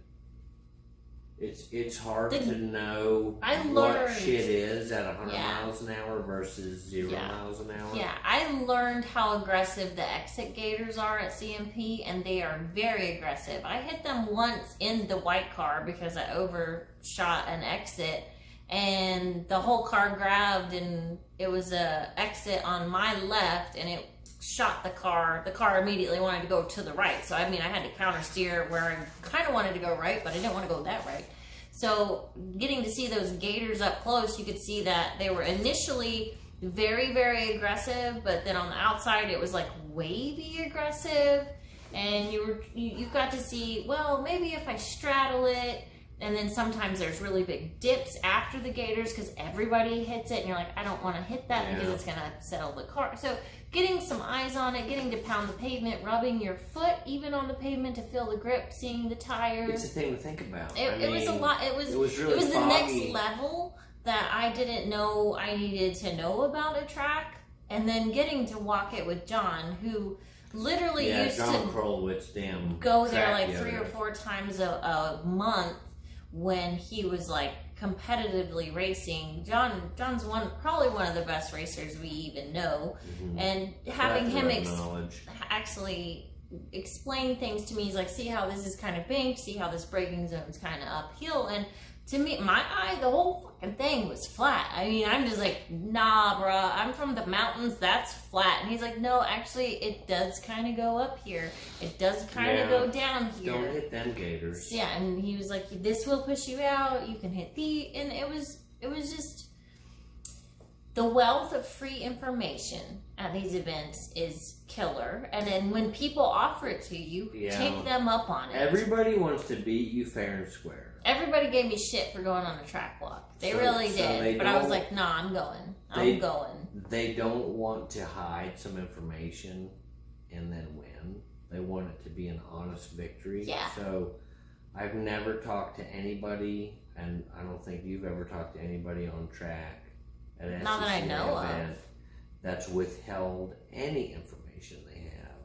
[SPEAKER 1] It's hard to know what shit is at 100 miles an hour versus 0 miles an hour.
[SPEAKER 2] Yeah, I learned how aggressive the exit gators are at CMP, and they are very aggressive. I hit them once in the white car because I overshot an exit, and the whole car grabbed, and it was a exit on my left, and it shot the car. The car immediately wanted to go to the right. So, I mean, I had to counter steer where I kind of wanted to go right, but I didn't want to go that right. So, getting to see those gators up close, you could see that they were initially very, very aggressive, but then on the outside, it was like wavy aggressive. And you got to see, well, maybe if I straddle it. And then sometimes there's really big dips after the gators because everybody hits it. And you're like, I don't want to hit that because it's going to settle the car. So getting some eyes on it, getting to pound the pavement, rubbing your foot even on the pavement to feel the grip, seeing the tires.
[SPEAKER 1] It's a thing to think about.
[SPEAKER 2] It was a lot. It was really the next level that I didn't know I needed to know about a track. And then getting to walk it with John, who literally used
[SPEAKER 1] John Krolowitz,
[SPEAKER 2] go there like 3 or 4 times a month. When he was like competitively racing, John's probably one of the best racers we even know, and having him actually explain things to me, he's like, see how this is kind of banked, see how this braking zone's kind of uphill, and to me, my eye, the whole fucking thing was flat. I mean, I'm just like, nah, bruh, I'm from the mountains, that's flat. And he's like, no, actually, it does kind of go up here. It does kind of go down here.
[SPEAKER 1] Don't hit them gators.
[SPEAKER 2] Yeah, and he was like, this will push you out, you can hit and it was just, the wealth of free information at these events is killer. And then when people offer it to you, take them up on it.
[SPEAKER 1] Everybody wants to beat you fair and square.
[SPEAKER 2] Everybody gave me shit for going on a track walk. They really did. But I was like, nah, I'm going. I'm going.
[SPEAKER 1] They don't want to hide some information and then win. They want it to be an honest victory.
[SPEAKER 2] Yeah.
[SPEAKER 1] So I've never talked to anybody, and I don't think you've ever talked to anybody on track at an
[SPEAKER 2] Not that I know
[SPEAKER 1] event that's withheld any information they have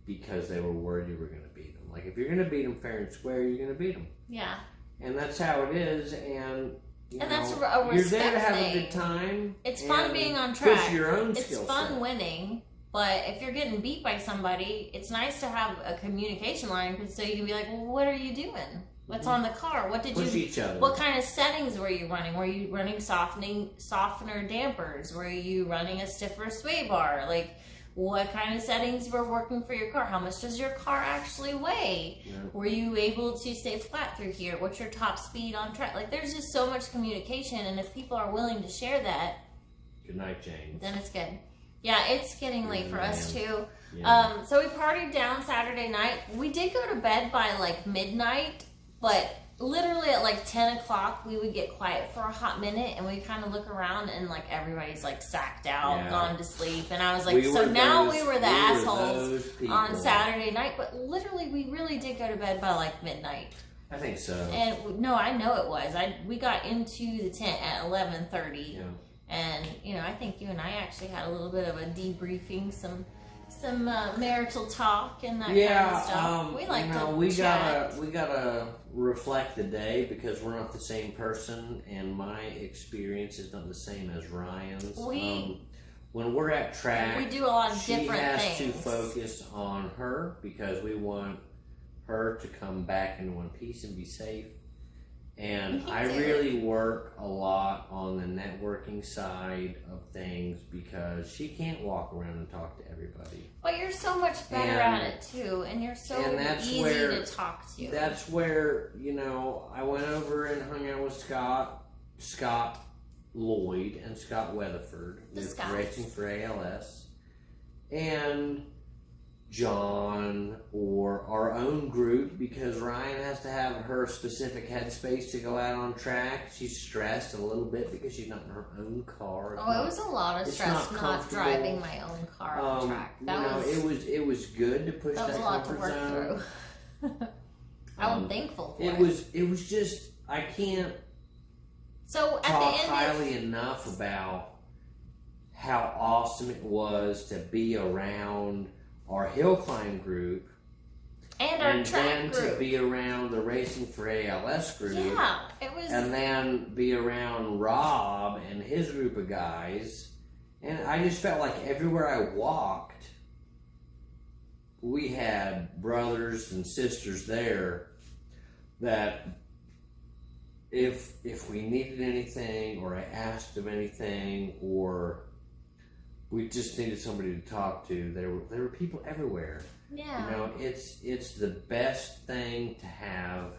[SPEAKER 1] because they were worried you were going to beat them. Like, if you're going to beat them fair and square, you're going to beat them.
[SPEAKER 2] Yeah.
[SPEAKER 1] And that's how it is, and
[SPEAKER 2] that's a respect
[SPEAKER 1] you're there to have
[SPEAKER 2] thing.
[SPEAKER 1] a good time.
[SPEAKER 2] It's fun being on track.
[SPEAKER 1] Push your own
[SPEAKER 2] It's fun winning, but if you're getting beat by somebody, it's nice to have a communication line so you can be like, well, what are you doing? What's on the car? What did
[SPEAKER 1] Push each other.
[SPEAKER 2] What kind of settings were you running? Were you running softener dampers? Were you running a stiffer sway bar? Like, what kind of settings were working for your car? How much does your car actually weigh? Yeah. Were you able to stay flat through here? What's your top speed on track? Like, there's just so much communication, and if people are willing to share that,
[SPEAKER 1] good night, James.
[SPEAKER 2] Then it's good. Yeah, it's getting late for us too.
[SPEAKER 1] Yeah.
[SPEAKER 2] So we partied down Saturday night. We did go to bed by like midnight, but literally at like 10 o'clock we would get quiet for a hot minute, and we kind of look around and like everybody's like sacked out, gone to sleep, and I was like, we were the assholes on Saturday night, but literally we really did go to bed by like midnight.
[SPEAKER 1] I think so.
[SPEAKER 2] And no, I know it was. We got into the tent at 11:30.
[SPEAKER 1] Yeah.
[SPEAKER 2] And I think you and I actually had a little bit of a debriefing, some marital talk and that kind of stuff. We like to chat.
[SPEAKER 1] We gotta reflect the day because we're not the same person, and my experience is not the same as Ryan's. When we're at track,
[SPEAKER 2] we do a lot of different things.
[SPEAKER 1] She has to focus on her because we want her to come back in one piece and be safe. And I really work a lot on the networking side of things because she can't walk around and talk to everybody.
[SPEAKER 2] But you're so much better at it too, and you're so easy to talk to.
[SPEAKER 1] That's where, I went over and hung out with Scott Lloyd and Scott Weatherford, racing for ALS. And John or our own group, because Ryan has to have her specific headspace to go out on track. She's stressed a little bit because she's not in her own car.
[SPEAKER 2] It was a lot of stress not driving my own car on track.
[SPEAKER 1] It was good to push that comfort zone.
[SPEAKER 2] Through. I'm thankful for
[SPEAKER 1] it. It was just, I can't
[SPEAKER 2] talk
[SPEAKER 1] highly enough about how awesome it was to be around our hill climb group
[SPEAKER 2] and our track
[SPEAKER 1] then
[SPEAKER 2] group.
[SPEAKER 1] To be around the Racing for ALS group.
[SPEAKER 2] Yeah, it was.
[SPEAKER 1] And then be around Rob and his group of guys. And I just felt like everywhere I walked, we had brothers and sisters there that if we needed anything, or I asked of anything, or we just needed somebody to talk to, there were people everywhere.
[SPEAKER 2] Yeah.
[SPEAKER 1] You know, it's the best thing to have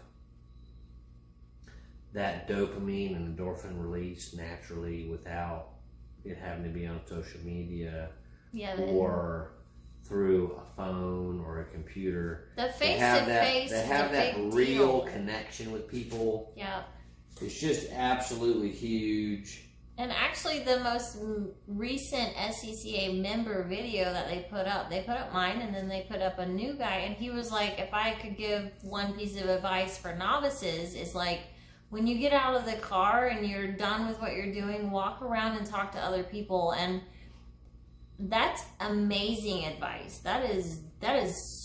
[SPEAKER 1] that dopamine and endorphin release naturally without it having to be on social media or through a phone or a computer.
[SPEAKER 2] The face-to-face
[SPEAKER 1] to have that real connection with people.
[SPEAKER 2] Yeah.
[SPEAKER 1] It's just absolutely huge.
[SPEAKER 2] And actually, the most recent SCCA member video that they put up mine, and then they put up a new guy, and he was like, if I could give one piece of advice for novices, is like, when you get out of the car and you're done with what you're doing, walk around and talk to other people. And that's amazing advice. That is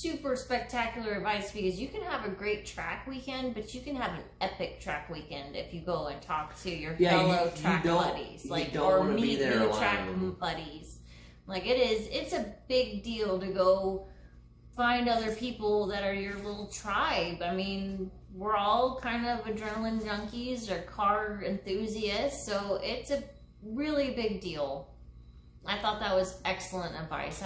[SPEAKER 2] super spectacular advice, because you can have a great track weekend, but you can have an epic track weekend if you go and talk to your fellow track buddies, or meet new track buddies. Like, it's a big deal to go find other people that are your little tribe. I mean, we're all kind of adrenaline junkies or car enthusiasts, so it's a really big deal. I thought that was excellent advice.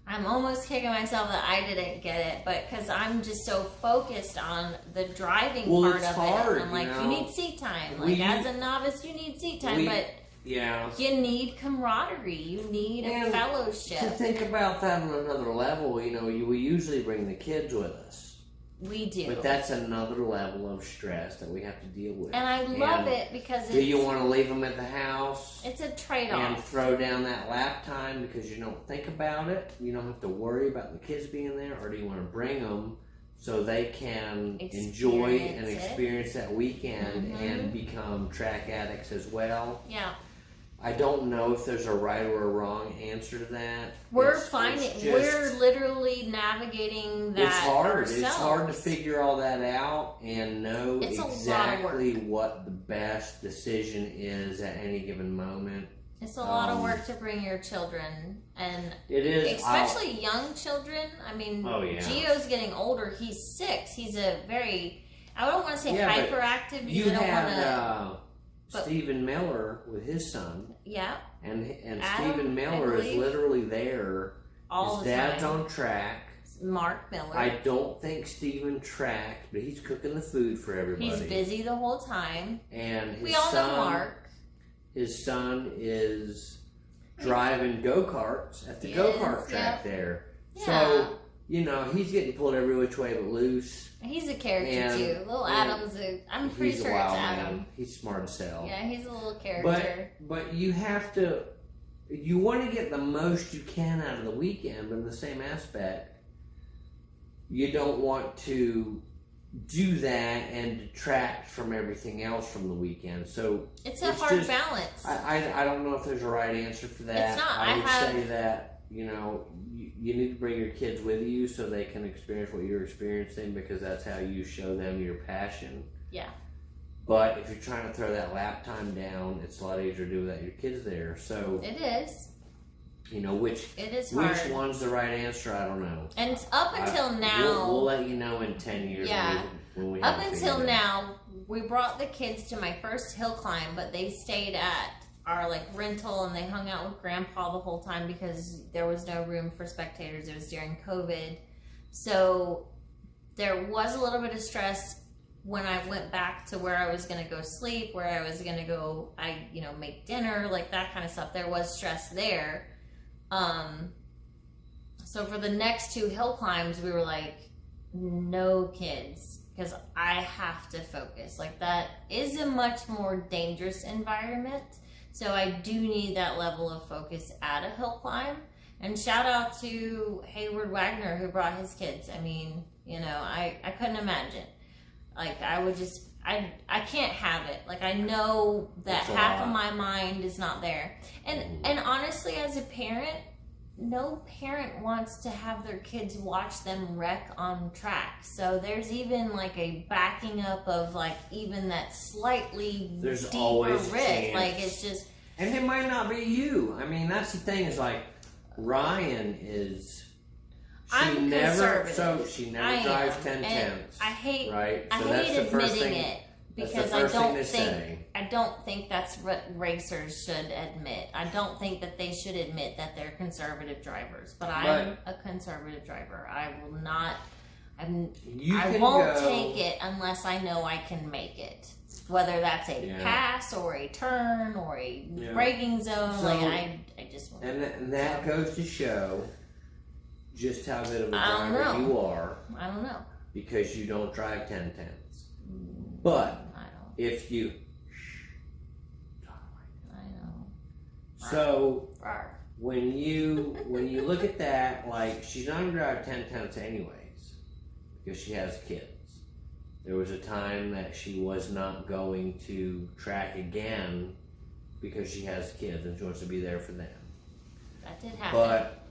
[SPEAKER 2] I'm almost kicking myself that I didn't get it, but because I'm just so focused on the driving part of it. I'm like, you need seat time. Like, as a novice, you need seat time, but you need camaraderie. You need a fellowship.
[SPEAKER 1] To think about that on another level, we usually bring the kids with us.
[SPEAKER 2] We do.
[SPEAKER 1] But that's another level of stress that we have to deal with.
[SPEAKER 2] And I love it because
[SPEAKER 1] do you want to leave them at the house?
[SPEAKER 2] It's a trade-off.
[SPEAKER 1] And throw down that lap time because you don't think about it? You don't have to worry about the kids being there? Or do you want to bring them so they can enjoy and experience that weekend and become track addicts as well?
[SPEAKER 2] Yeah.
[SPEAKER 1] I don't know if there's a right or a wrong answer to that.
[SPEAKER 2] We're literally navigating that.
[SPEAKER 1] It's hard.
[SPEAKER 2] Ourselves.
[SPEAKER 1] It's hard to figure all that out and know exactly what the best decision is at any given moment.
[SPEAKER 2] It's a lot of work to bring your children, and
[SPEAKER 1] it is,
[SPEAKER 2] especially young children. I mean, Gio's getting older. He's 6. He's a very, I don't want to say hyperactive.
[SPEAKER 1] You had Stephen Miller with his son.
[SPEAKER 2] Yeah.
[SPEAKER 1] And Stephen Miller is literally there.
[SPEAKER 2] All
[SPEAKER 1] his
[SPEAKER 2] the
[SPEAKER 1] dad's
[SPEAKER 2] time.
[SPEAKER 1] on track.
[SPEAKER 2] Mark Miller.
[SPEAKER 1] I don't think Stephen tracked, but he's cooking the food for everybody.
[SPEAKER 2] He's busy the whole time.
[SPEAKER 1] And
[SPEAKER 2] we all know Mark.
[SPEAKER 1] His son is driving go-karts at the go-kart track there.
[SPEAKER 2] Yeah.
[SPEAKER 1] So, he's getting pulled every which way but loose.
[SPEAKER 2] He's a character too. Little Adam's I'm pretty sure it's Adam.
[SPEAKER 1] Man. He's smart as hell.
[SPEAKER 2] Yeah, he's a little character.
[SPEAKER 1] But you have to, you want to get the most you can out of the weekend, but in the same aspect, you don't want to do that and detract from everything else from the weekend. So
[SPEAKER 2] it's a hard balance.
[SPEAKER 1] I don't know if there's a right answer for that.
[SPEAKER 2] It's not.
[SPEAKER 1] I would say that, you need to bring your kids with you so they can experience what you're experiencing, because that's how you show them your passion.
[SPEAKER 2] Yeah.
[SPEAKER 1] But if you're trying to throw that lap time down, it's a lot easier to do without your kids there. So
[SPEAKER 2] it is.
[SPEAKER 1] Which one's the right answer? I don't know.
[SPEAKER 2] And up until now,
[SPEAKER 1] we'll let you know in 10 years.
[SPEAKER 2] Yeah.
[SPEAKER 1] When we
[SPEAKER 2] up until now, we brought the kids to my first hill climb, but they stayed at our rental, and they hung out with Grandpa the whole time because there was no room for spectators. It was during COVID, so there was a little bit of stress when I went back to where I was going to go sleep, where I was going to go, make dinner, that kind of stuff. There was stress there. So So for the next 2 hill climbs, we were like, no kids, because I have to focus. Like, that is a much more dangerous environment. So I do need that level of focus at a hill climb. And shout out to Hayward Wagner, who brought his kids. I mean, you know, I couldn't imagine. Like, I would just, I can't have it. Like, I know that half of my mind is not there. And honestly, as a parent, no parent wants to have their kids watch them wreck on track. So there's even like a backing up of like even that slightly deeper risk. Like, it's just,
[SPEAKER 1] and it might not be you. I mean, that's the thing, is like Ryan is, she never drives 10/10s.
[SPEAKER 2] I hate,
[SPEAKER 1] right?
[SPEAKER 2] I
[SPEAKER 1] so
[SPEAKER 2] hate admitting it, because I don't think that's what racers should admit. I don't think that they should admit that they're conservative drivers. But I'm a conservative driver. I will not. I won't take it unless I know I can make it. Whether that's a pass or a turn or a braking zone, so, like I just won't.
[SPEAKER 1] And that goes to show just how good of a driver you are.
[SPEAKER 2] I don't know.
[SPEAKER 1] Because you don't drive 10/10s. But if you,
[SPEAKER 2] I know.
[SPEAKER 1] So when you look at that, like, she's not gonna drive 10/10s anyways, because she has kids. There was a time that she was not going to track again because she has kids and she wants to be there for them.
[SPEAKER 2] That did happen.
[SPEAKER 1] But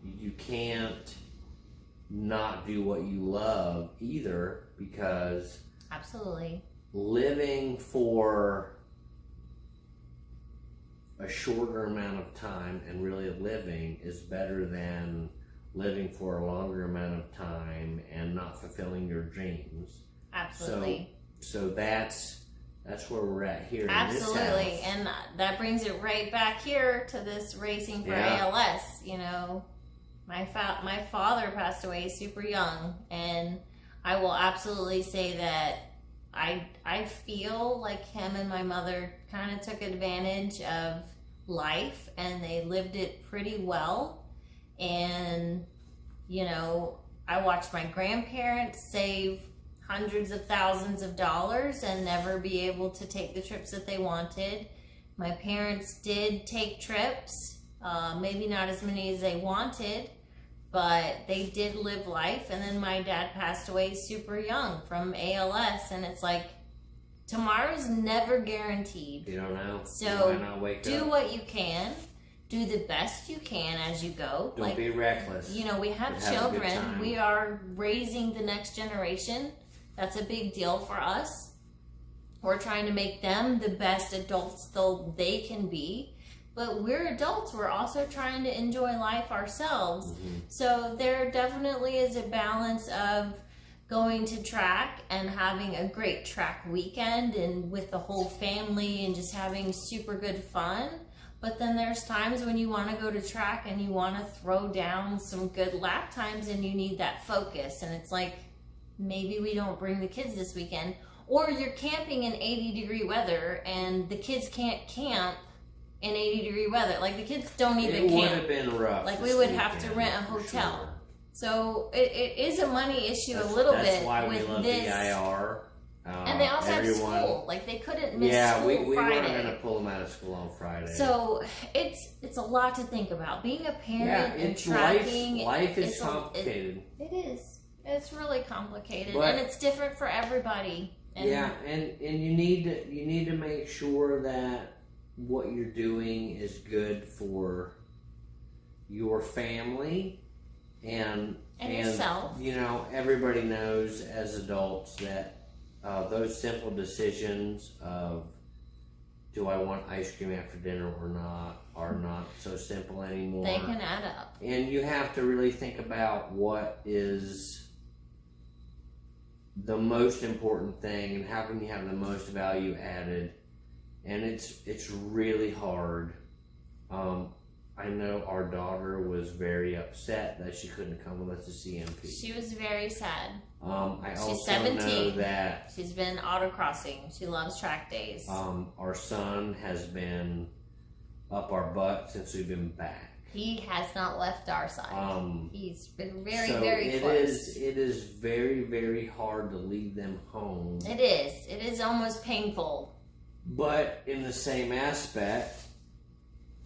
[SPEAKER 1] you can't not do what you love either, because
[SPEAKER 2] absolutely,
[SPEAKER 1] living for a shorter amount of time and really living is better than living for a longer amount of time and not fulfilling your dreams.
[SPEAKER 2] Absolutely.
[SPEAKER 1] So that's where we're at here.
[SPEAKER 2] Absolutely,
[SPEAKER 1] in this house.
[SPEAKER 2] And that brings it right back here to this racing for ALS. You know, my father passed away super young, and I will absolutely say that I feel like him and my mother kind of took advantage of life, and they lived it pretty well. And, you know, I watched my grandparents save hundreds of thousands of dollars and never be able to take the trips that they wanted. My parents did take trips, maybe not as many as they wanted, but they did live life. And then my dad passed away super young from ALS, and it's like, tomorrow's never guaranteed.
[SPEAKER 1] You don't know.
[SPEAKER 2] So
[SPEAKER 1] you might not wake
[SPEAKER 2] do
[SPEAKER 1] up.
[SPEAKER 2] what you can. Do the best you can as you go.
[SPEAKER 1] Don't be reckless.
[SPEAKER 2] You know, we have children. We are raising the next generation. That's a big deal for us. We're trying to make them the best adults they can be. But we're adults. We're also trying to enjoy life ourselves. Mm-hmm. So there definitely is a balance of going to track and having a great track weekend and with the whole family and just having super good fun. But then there's times when you want to go to track and you want to throw down some good lap times and you need that focus. And it's like, maybe we don't bring the kids this weekend. Or you're camping in 80-degree weather and the kids can't camp in 80-degree weather. Like, the kids don't even camp.
[SPEAKER 1] It would have been rough.
[SPEAKER 2] Like, we would have to rent a hotel. Sure. So it is a money issue a little bit with this. That's why we love DIR.
[SPEAKER 1] And
[SPEAKER 2] they also had school. Like, they couldn't miss school
[SPEAKER 1] we
[SPEAKER 2] Friday.
[SPEAKER 1] weren't going to pull them out of school on Friday.
[SPEAKER 2] So it's a lot to think about. Being a parent and tracking.
[SPEAKER 1] Life is complicated.
[SPEAKER 2] It is. It's really complicated, and it's different for everybody. And
[SPEAKER 1] and you need to make sure that what you're doing is good for your family and
[SPEAKER 2] yourself.
[SPEAKER 1] You know, everybody knows as adults that those simple decisions of, do I want ice cream after dinner or not, are not so simple anymore.
[SPEAKER 2] They can add up.
[SPEAKER 1] And you have to really think about what is the most important thing and how can you have the most value added. And it's really hard. I know our daughter was very upset that she couldn't come with us to CMP.
[SPEAKER 2] She was very sad.
[SPEAKER 1] She's
[SPEAKER 2] 17.
[SPEAKER 1] Know that
[SPEAKER 2] she's been autocrossing. She loves track days.
[SPEAKER 1] Our son has been up our butt since we've been back.
[SPEAKER 2] He has not left our side. He's been very,
[SPEAKER 1] so
[SPEAKER 2] very close.
[SPEAKER 1] It is very, very hard to leave them home.
[SPEAKER 2] It is. It is almost painful.
[SPEAKER 1] But in the same aspect,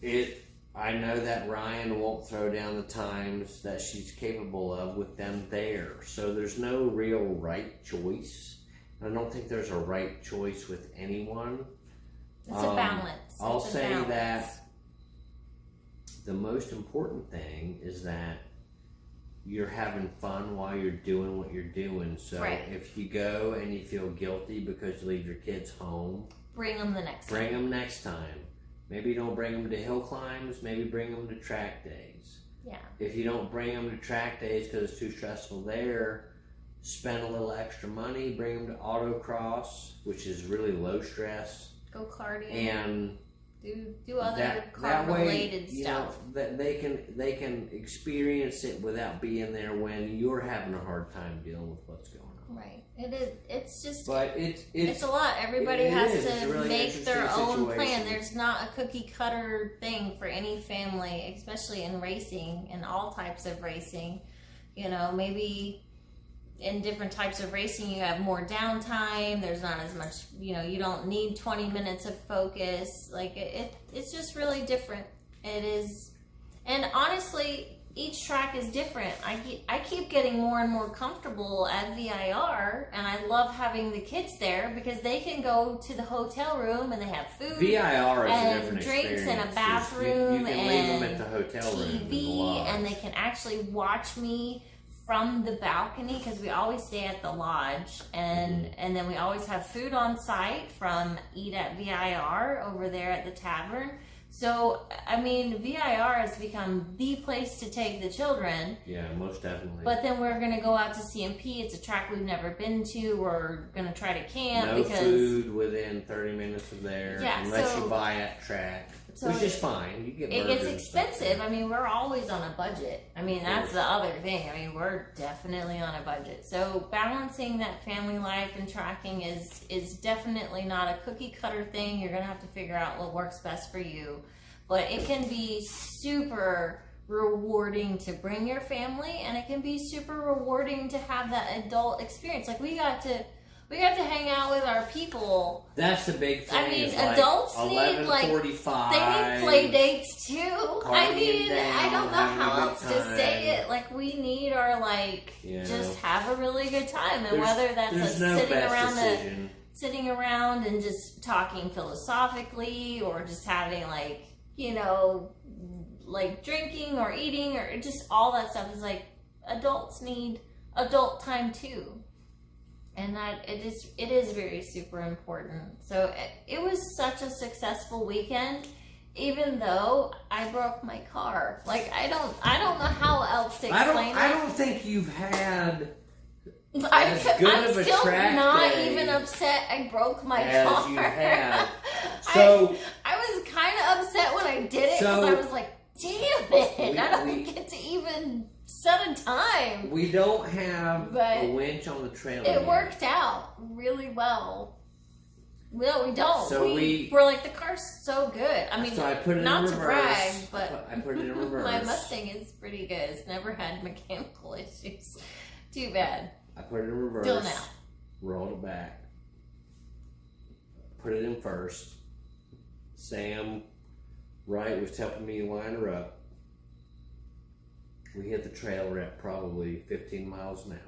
[SPEAKER 1] I know that Ryan won't throw down the times that she's capable of with them there. So there's no real right choice. I don't think there's a right choice with anyone.
[SPEAKER 2] It's a balance.
[SPEAKER 1] I'll say that the most important thing is that you're having fun while you're doing what you're doing. So if you go and you feel guilty because you leave your kids home,
[SPEAKER 2] bring them the next time.
[SPEAKER 1] Bring them next time. Maybe don't bring them to hill climbs. Maybe bring them to track days.
[SPEAKER 2] Yeah.
[SPEAKER 1] If you don't bring them to track days because it's too stressful there, spend a little extra money. Bring them to autocross, which is really low stress.
[SPEAKER 2] Go karting.
[SPEAKER 1] And
[SPEAKER 2] do other car-related stuff.
[SPEAKER 1] That they can experience it without being there when you're having a hard time dealing with what's going on.
[SPEAKER 2] Right. It is. It's just.
[SPEAKER 1] But
[SPEAKER 2] it's a lot. Everybody has to
[SPEAKER 1] really
[SPEAKER 2] make their own plan. There's not a cookie cutter thing for any family, especially in racing and all types of racing. You know, maybe in different types of racing you have more downtime. There's not as much. You know, you don't need 20 minutes of focus. Like it's just really different. It is, and honestly, each track is different. I keep getting more and more comfortable at VIR, and I love having the kids there because they can go to the hotel room and they have food,
[SPEAKER 1] VIR is
[SPEAKER 2] and
[SPEAKER 1] a different
[SPEAKER 2] drinks
[SPEAKER 1] experience.
[SPEAKER 2] and a bathroom
[SPEAKER 1] you can
[SPEAKER 2] and
[SPEAKER 1] leave them at the hotel
[SPEAKER 2] TV,
[SPEAKER 1] room
[SPEAKER 2] and they can actually watch me from the balcony because we always stay at the lodge, and then we always have food on site from Eat at VIR over there at the tavern. So, I mean, VIR has become the place to take the children.
[SPEAKER 1] Yeah, most definitely.
[SPEAKER 2] But then we're going to go out to CMP. It's a track we've never been to. We're going to try to camp.
[SPEAKER 1] No food within 30 minutes of there, unless you buy at track, which is fine. You get
[SPEAKER 2] it gets expensive. I mean, we're always on a budget. I mean, that's the other thing. I mean, we're definitely on a budget. So balancing that family life and tracking is definitely not a cookie cutter thing. You're going to have to figure out what works best for you. But it can be super rewarding to bring your family, and it can be super rewarding to have that adult experience. Like we got to hang out with our people.
[SPEAKER 1] That's the big thing.
[SPEAKER 2] I mean, adults need they need play dates too. I mean, I don't know how else to say it. Like we need our just have a really good time, and whether that's sitting around and just talking philosophically, or just having drinking or eating or just all that stuff is adults need adult time too. And that it is very super important. So it was such a successful weekend, even though I broke my car. I don't know how else to explain it. I don't think you've had
[SPEAKER 1] I'm still
[SPEAKER 2] not even upset I broke my car.
[SPEAKER 1] As you have. So
[SPEAKER 2] I was kind of upset when I did it because I was like, damn it, I don't get to even set a time.
[SPEAKER 1] We don't have a winch on the trailer.
[SPEAKER 2] It worked out really well. No, we don't.
[SPEAKER 1] So
[SPEAKER 2] we're like, the car's so good. I mean,
[SPEAKER 1] so I put it
[SPEAKER 2] not
[SPEAKER 1] in
[SPEAKER 2] to
[SPEAKER 1] reverse.
[SPEAKER 2] brag, but
[SPEAKER 1] I put it in reverse.
[SPEAKER 2] My Mustang is pretty good. It's never had mechanical issues. Too bad.
[SPEAKER 1] I put it in reverse.
[SPEAKER 2] Till now.
[SPEAKER 1] Rolled it back. Put it in first. Sam Wright was helping me line her up. We hit the trailer at probably 15 miles an hour.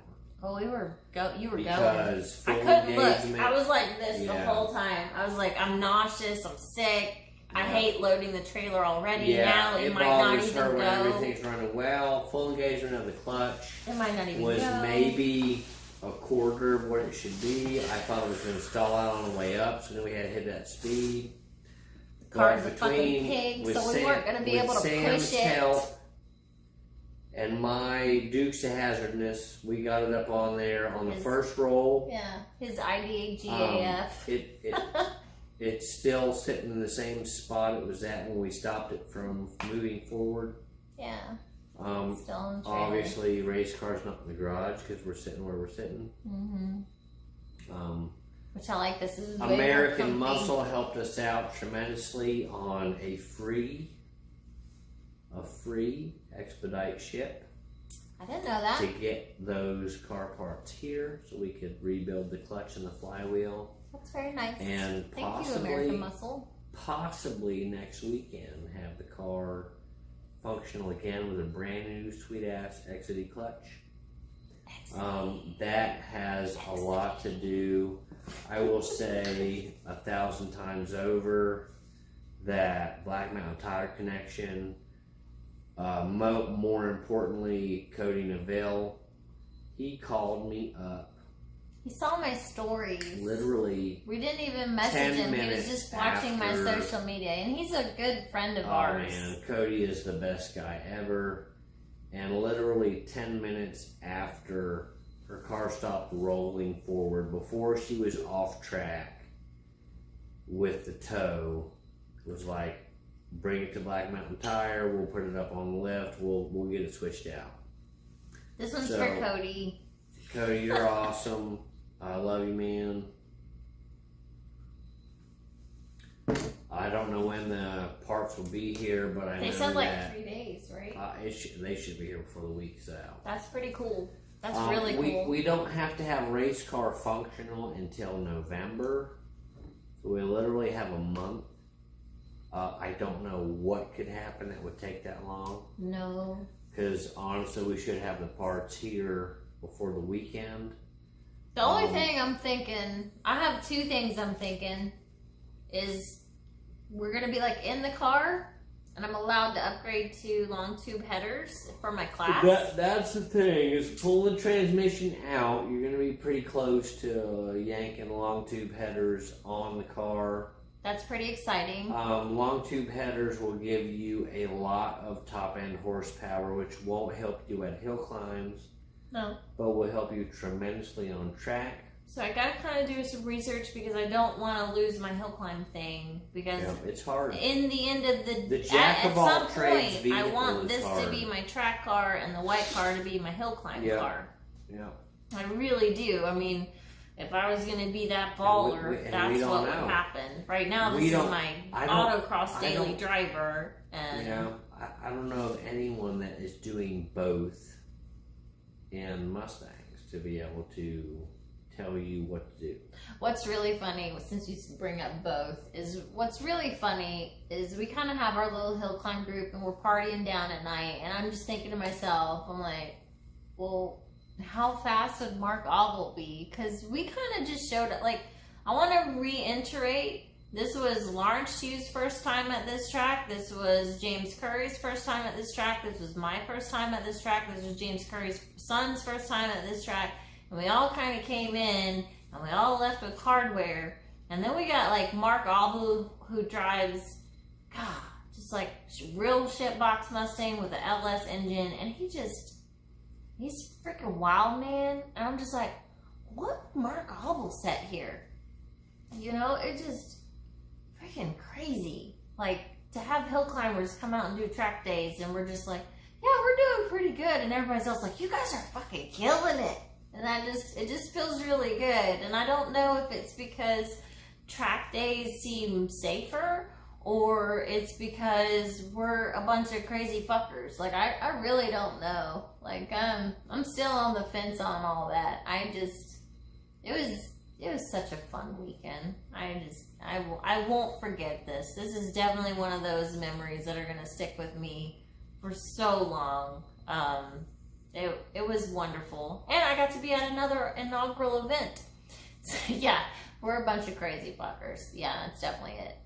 [SPEAKER 2] Oh, you were going.
[SPEAKER 1] Because
[SPEAKER 2] I couldn't look. I was like this the whole time. I was like, I'm nauseous. I'm sick. I hate loading the trailer already. Now it might not even
[SPEAKER 1] her
[SPEAKER 2] go.
[SPEAKER 1] When everything's running well. Full engagement of the clutch.
[SPEAKER 2] It might not even
[SPEAKER 1] was
[SPEAKER 2] go.
[SPEAKER 1] Maybe a quarter of what it should be. I thought it was going to stall out on the way up, so then we had to hit that speed.
[SPEAKER 2] The car's a fucking pig, so we weren't going to be able to push it.
[SPEAKER 1] And my Dukes of Hazardness, we got it up on there on the first roll.
[SPEAKER 2] Yeah, his IDA GAF.
[SPEAKER 1] It's still sitting in the same spot it was at when we stopped it from moving forward.
[SPEAKER 2] Yeah. Still in the trailer.
[SPEAKER 1] Obviously, race car's not in the garage because we're sitting where we're sitting.
[SPEAKER 2] Which I like. This is
[SPEAKER 1] American Muscle helped us out tremendously on a free a free expedite ship.
[SPEAKER 2] I didn't know that.
[SPEAKER 1] To get those car parts here so we could rebuild the clutch and the flywheel.
[SPEAKER 2] That's very nice.
[SPEAKER 1] And
[SPEAKER 2] thank you, American Muscle.
[SPEAKER 1] Possibly next weekend have the car functional again with a brand new sweet ass XD clutch. That has a lot to do. I will say 1,000 times over that Black Mountain Tire connection. More importantly, Cody Neville, he called me up.
[SPEAKER 2] He saw my stories.
[SPEAKER 1] Literally.
[SPEAKER 2] We didn't even message him. He was just watching my social media. And he's a good friend of ours.
[SPEAKER 1] Oh man, Cody is the best guy ever. And literally 10 minutes after her car stopped rolling forward, before she was off track with the tow, was like, bring it to Black Mountain Tire, we'll put it up on the lift, we'll get it switched out.
[SPEAKER 2] This one's for Cody.
[SPEAKER 1] Cody, you're awesome. I love you, man. I don't know when the parts will be here, but I know
[SPEAKER 2] they said like 3 days, right?
[SPEAKER 1] They should be here before the week's out.
[SPEAKER 2] That's pretty cool. That's really cool.
[SPEAKER 1] We don't have to have race car functional until November. So we literally have a month. I don't know what could happen that would take that long.
[SPEAKER 2] No.
[SPEAKER 1] Because honestly, we should have the parts here before the weekend.
[SPEAKER 2] The only thing I'm thinking, I have two things I'm thinking, is we're going to be like in the car, and I'm allowed to upgrade to long tube headers for my class.
[SPEAKER 1] That's the thing, is pull the transmission out, you're going to be pretty close to yanking long tube headers on the car.
[SPEAKER 2] That's pretty exciting.
[SPEAKER 1] Long tube headers will give you a lot of top end horsepower, which won't help you at hill climbs.
[SPEAKER 2] No.
[SPEAKER 1] But will help you tremendously on track.
[SPEAKER 2] So I gotta kind of do some research because I don't want to lose my hill climb thing, because
[SPEAKER 1] it's hard.
[SPEAKER 2] In the end of the
[SPEAKER 1] jack of all trades
[SPEAKER 2] point, I want this to be my track car and the white car to be my hill climb car.
[SPEAKER 1] Yeah.
[SPEAKER 2] I really do. I mean, if I was going to be that baller, that's what would happen. Right now, this is my autocross daily driver. And
[SPEAKER 1] I don't know of anyone that is doing both in Mustangs to be able to tell you what to do.
[SPEAKER 2] What's really funny, since you bring up both, is we kind of have our little hill climb group and we're partying down at night, and I'm just thinking to myself, I'm like, well, how fast would Mark Ogle be? Because we kind of just showed it. Like, I want to reiterate, this was Lawrence Chu's first time at this track. This was James Curry's first time at this track. This was my first time at this track. This was James Curry's son's first time at this track. And we all kind of came in, and we all left with hardware. And then we got like Mark Ogle, who drives, just like real shitbox Mustang with an LS engine. And he's freaking wild, man. And I'm just like, what Mark Ogle set here? You know, it just freaking crazy. Like, to have hill climbers come out and do track days, and we're just like, yeah, we're doing pretty good, and everybody's else like, you guys are fucking killing it. And it just feels really good. And I don't know if it's because track days seem safer, or it's because we're a bunch of crazy fuckers. Like, I really don't know. Like, I'm still on the fence on all that. It was such a fun weekend. I won't forget this. This is definitely one of those memories that are going to stick with me for so long. It was wonderful. And I got to be at another inaugural event. So, yeah, we're a bunch of crazy fuckers. Yeah, that's definitely it.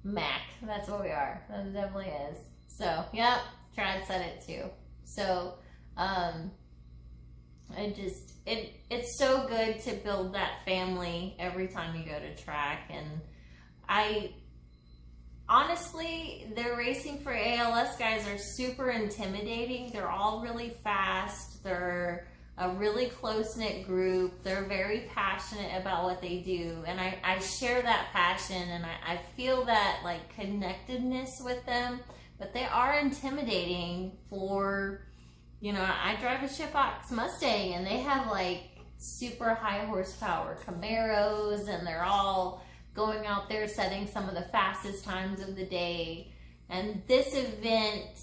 [SPEAKER 2] Mac, that's what we are. That definitely is. So, yep, Trad said it too. So, it's so good to build that family every time you go to track. And honestly, the racing for ALS guys are super intimidating. They're all really fast. They're a really close-knit group. They're very passionate about what they do. And I share that passion, and I feel that like connectedness with them. But they are intimidating for, you know, I drive a shitbox Mustang, and they have like super high horsepower Camaros, and they're all going out there setting some of the fastest times of the day. And this event,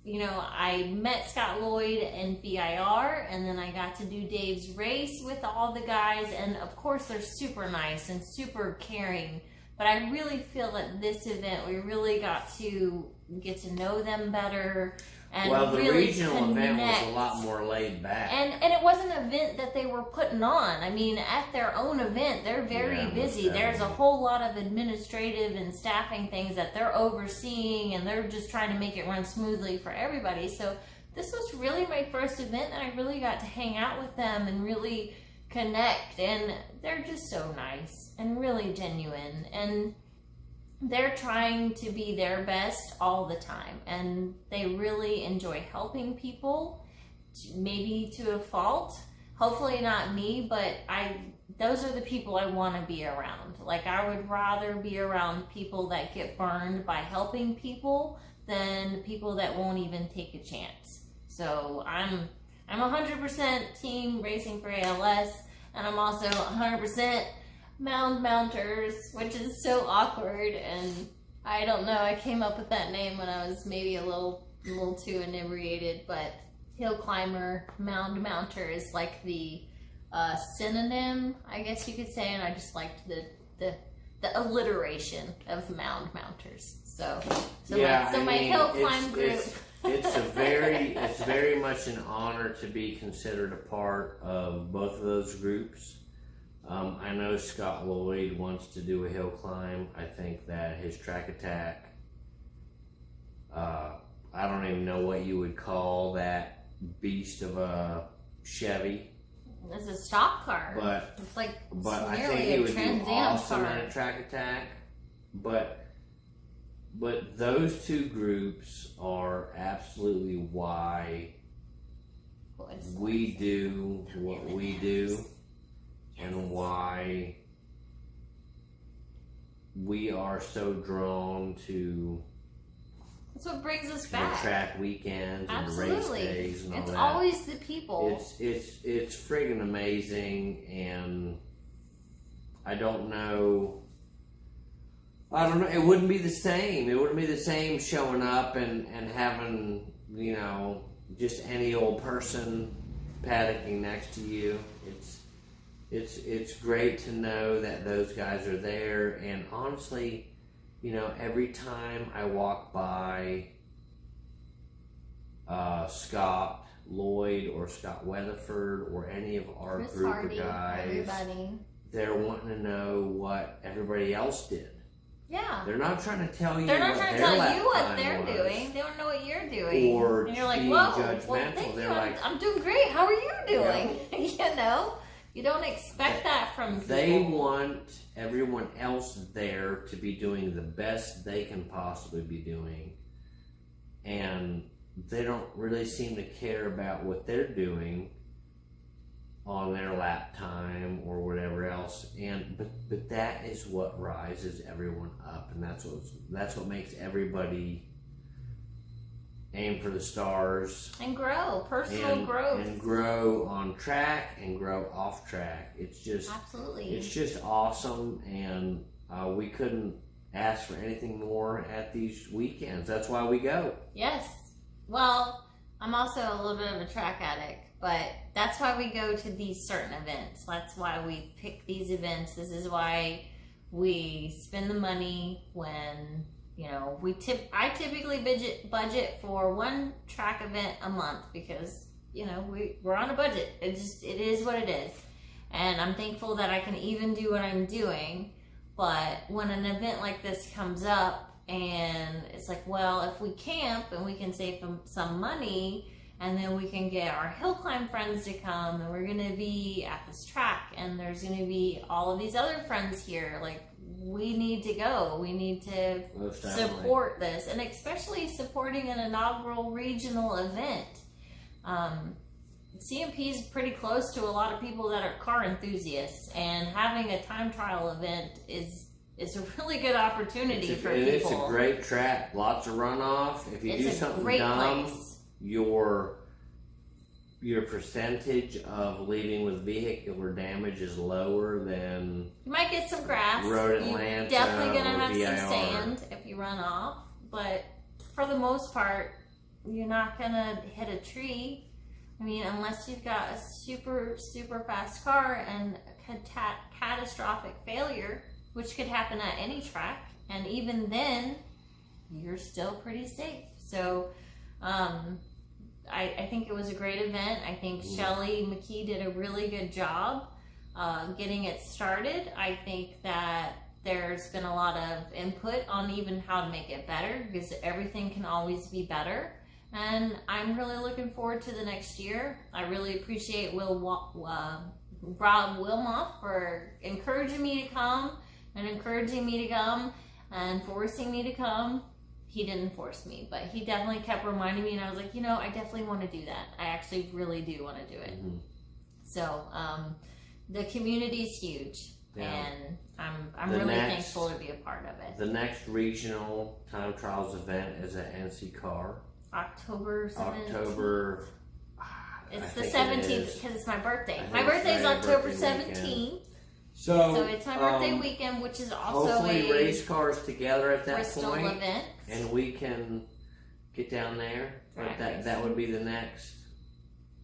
[SPEAKER 2] you know, I met Scott Lloyd in VIR, and then I got to do Dave's race with all the guys, and of course they're super nice and super caring, but I really feel that this event, we really got to get to know them better. And
[SPEAKER 1] well, the
[SPEAKER 2] really
[SPEAKER 1] regional event was a lot more laid back.
[SPEAKER 2] And it was an event that they were putting on. I mean, at their own event, they're very busy. There's a whole lot of administrative and staffing things that they're overseeing, and they're just trying to make it run smoothly for everybody. So this was really my first event, and I really got to hang out with them and really connect. And they're just so nice and really genuine. And they're trying to be their best all the time, and they really enjoy helping people, maybe to a fault. Hopefully not me, but those are the people I want to be around. Like, I would rather be around people that get burned by helping people than people that won't even take a chance. So I'm 100% team Racing for ALS, and I'm also 100% Mound Mounters, which is so awkward, and I don't know, I came up with that name when I was maybe a little too inebriated, but hill climber, mound mounter is like the synonym, I guess you could say, and I just liked the alliteration of mound mounters. So my hill climb group.
[SPEAKER 1] It's very much an honor to be considered a part of both of those groups. I know Scott Lloyd wants to do a hill climb. I think that his track attack, I don't even know what you would call that beast of a Chevy.
[SPEAKER 2] It's a stock car.
[SPEAKER 1] But
[SPEAKER 2] it's like
[SPEAKER 1] I think he would do awesome in a track attack. But those two groups are absolutely why we do what we do. And why we are so drawn to
[SPEAKER 2] that's what brings us back.
[SPEAKER 1] Track weekends and race days and all that.
[SPEAKER 2] It's always the people.
[SPEAKER 1] It's friggin' amazing, and I don't know. It wouldn't be the same. It wouldn't be the same showing up and having, you know, just any old person paddocking next to you. It's great to know that those guys are there, and honestly, you know, every time I walk by Scott Lloyd or Scott Weatherford or any of our
[SPEAKER 2] Chris
[SPEAKER 1] group
[SPEAKER 2] Hardy,
[SPEAKER 1] of guys,
[SPEAKER 2] everybody.
[SPEAKER 1] They're wanting to know what everybody else did.
[SPEAKER 2] Yeah.
[SPEAKER 1] They're not trying to tell you.
[SPEAKER 2] They're not trying to tell you what
[SPEAKER 1] they're
[SPEAKER 2] doing. They don't know what you're doing.
[SPEAKER 1] Or
[SPEAKER 2] and you're like,
[SPEAKER 1] being
[SPEAKER 2] whoa,
[SPEAKER 1] judgmental.
[SPEAKER 2] well, thank
[SPEAKER 1] They're
[SPEAKER 2] you.
[SPEAKER 1] like,
[SPEAKER 2] I'm doing great. How are you doing? Yeah. You know? You don't expect that from people.
[SPEAKER 1] They want everyone else there to be doing the best they can possibly be doing. And they don't really seem to care about what they're doing on their lap time or whatever else. But that is what rises everyone up, and that's what makes everybody aim for the stars
[SPEAKER 2] and grow, personal growth,
[SPEAKER 1] and grow on track and grow off track. It's just
[SPEAKER 2] absolutely,
[SPEAKER 1] it's just awesome, and we couldn't ask for anything more at these weekends. That's why we go.
[SPEAKER 2] Yes. Well, I'm also a little bit of a track addict, but that's why we go to these certain events. That's why we pick these events. This is why we spend the money when. You know, I typically budget for one track event a month because, you know, we're on a budget. It is what it is. And I'm thankful that I can even do what I'm doing. But when an event like this comes up and it's like, well, if we camp and we can save some money and then we can get our hill climb friends to come and we're going to be at this track and there's going to be all of these other friends here, like, we need to go. We need to support this, and especially supporting an inaugural regional event. CMP is pretty close to a lot of people that are car enthusiasts, and having a time trial event is a really good opportunity for people.
[SPEAKER 1] It's a great track. Lots of runoff. If you do something dumb, your percentage of leaving with vehicular damage is lower than
[SPEAKER 2] you might get some grass.
[SPEAKER 1] Road Atlanta.
[SPEAKER 2] You're definitely gonna have
[SPEAKER 1] VIR.
[SPEAKER 2] some sand if you run off, but for the most part, you're not gonna hit a tree. I mean, unless you've got a super, super fast car and a catastrophic failure, which could happen at any track. And even then, you're still pretty safe. So, I think it was a great event. I think Shelly McKee did a really good job getting it started. I think that there's been a lot of input on even how to make it better, because everything can always be better. And I'm really looking forward to the next year. I really appreciate Rob Wilmoth for encouraging me to come and forcing me to come. He didn't force me, but he definitely kept reminding me, and I was like, I definitely want to do that. I actually really do want to do it. So the community's huge, and I'm really thankful to be a part of it.
[SPEAKER 1] The next regional time trials event is at NC-CAR.
[SPEAKER 2] October 17th.
[SPEAKER 1] October.
[SPEAKER 2] It's the 17th because it's my birthday. My birthday is October 17th.
[SPEAKER 1] So
[SPEAKER 2] it's my birthday weekend, which is also
[SPEAKER 1] hopefully
[SPEAKER 2] a
[SPEAKER 1] race cars together at that
[SPEAKER 2] Bristol
[SPEAKER 1] point,
[SPEAKER 2] event,
[SPEAKER 1] and we can get down there. That would be the next.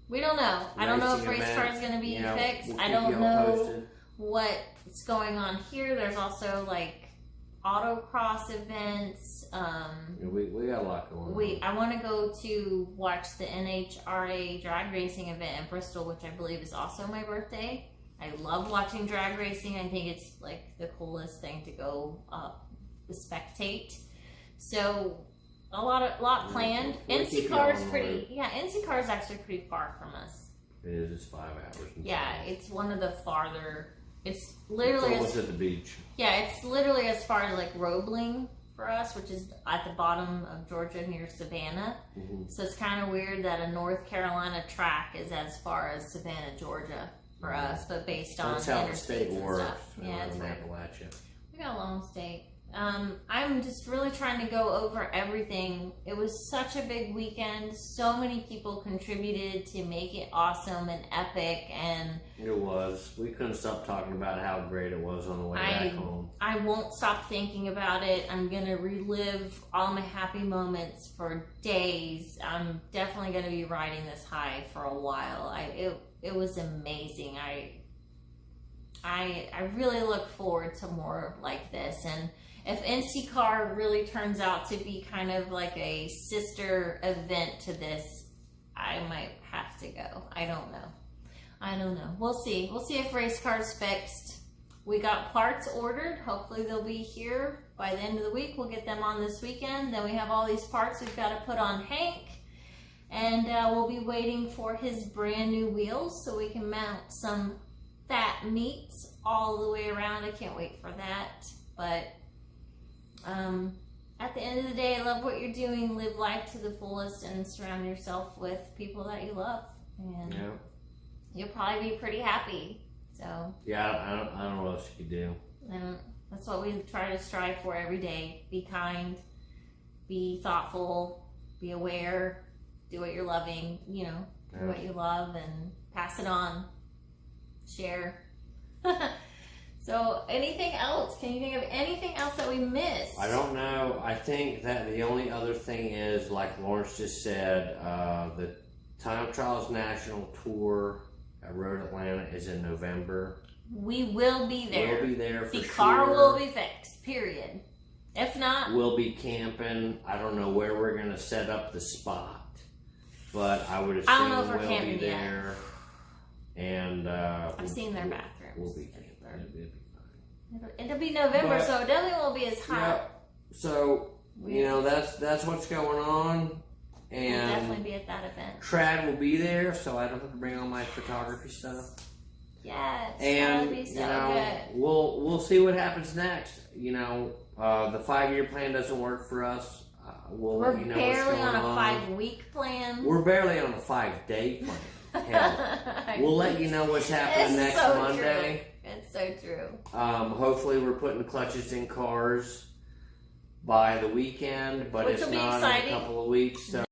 [SPEAKER 2] We don't know. I don't know if race car is going to be fixed. I don't know what's going on here. There's also like autocross events.
[SPEAKER 1] We got a lot going on.
[SPEAKER 2] I want to go to watch the NHRA drag racing event in Bristol, which I believe is also my birthday. I love watching drag racing. I think it's like the coolest thing to go spectate. So a lot planned. NC-CAR is NC-CAR is actually pretty far from us.
[SPEAKER 1] It is. It's 5 hours.
[SPEAKER 2] It's one of the farther. It's literally
[SPEAKER 1] almost at the beach.
[SPEAKER 2] Yeah, it's literally as far as like Roebling for us, which is at the bottom of Georgia near Savannah. So it's kind of weird that a North Carolina track is as far as Savannah, Georgia for us, but based on
[SPEAKER 1] that's how the state works.
[SPEAKER 2] Yeah, it's
[SPEAKER 1] Appalachia.
[SPEAKER 2] We got a long state. I'm just really trying to go over everything. It was such a big weekend. So many people contributed to make it awesome and epic, and
[SPEAKER 1] it was. We couldn't stop talking about how great it was on the way back home. I
[SPEAKER 2] won't stop thinking about it. I'm gonna relive all my happy moments for days. I'm definitely gonna be riding this high for a while. It was amazing. I really look forward to more like this, and if NC-CAR really turns out to be kind of like a sister event to this, I might have to go. I don't know. We'll see. We'll see if race car's fixed. We got parts ordered. Hopefully they'll be here by the end of the week. We'll get them on this weekend. Then we have all these parts we've got to put on Hank. And we'll be waiting for his brand new wheels so we can mount some fat meats all the way around. I can't wait for that. But at the end of the day, I love what you're doing. Live life to the fullest and surround yourself with people that you love, and you'll probably be pretty happy. So
[SPEAKER 1] I don't know what else you could do.
[SPEAKER 2] And that's what we try to strive for every day. Be kind, be thoughtful, be aware, do what you're loving, do what you love, and pass it on, share. So, anything else? Can you think of anything else that we missed?
[SPEAKER 1] I don't know. I think that the only other thing is, like Lawrence just said, the Time Trials National Tour at Road Atlanta is in November.
[SPEAKER 2] We will be there.
[SPEAKER 1] We'll be there for sure.
[SPEAKER 2] The car will be fixed, period. If not,
[SPEAKER 1] we'll be camping. I don't know where we're going to set up the spot, but I would assume we'll be there. And
[SPEAKER 2] I've seen their bathrooms.
[SPEAKER 1] We'll be camping.
[SPEAKER 2] It'll be November, so it definitely won't be as hot.
[SPEAKER 1] Yeah, so that's what's going on, and
[SPEAKER 2] we'll definitely be at that event.
[SPEAKER 1] Trad will be there, so I don't have to bring all my photography stuff.
[SPEAKER 2] Yes,
[SPEAKER 1] and
[SPEAKER 2] that'll be so good.
[SPEAKER 1] We'll see what happens next. The 5-year plan doesn't work for us. We're let you know
[SPEAKER 2] barely on a 5-week plan.
[SPEAKER 1] We're barely on a 5-day plan. Hell, we'll let you know what's happening next Monday.
[SPEAKER 2] True. It's so true.
[SPEAKER 1] Hopefully we're putting clutches in cars by the weekend, but it's not in a couple of weeks. So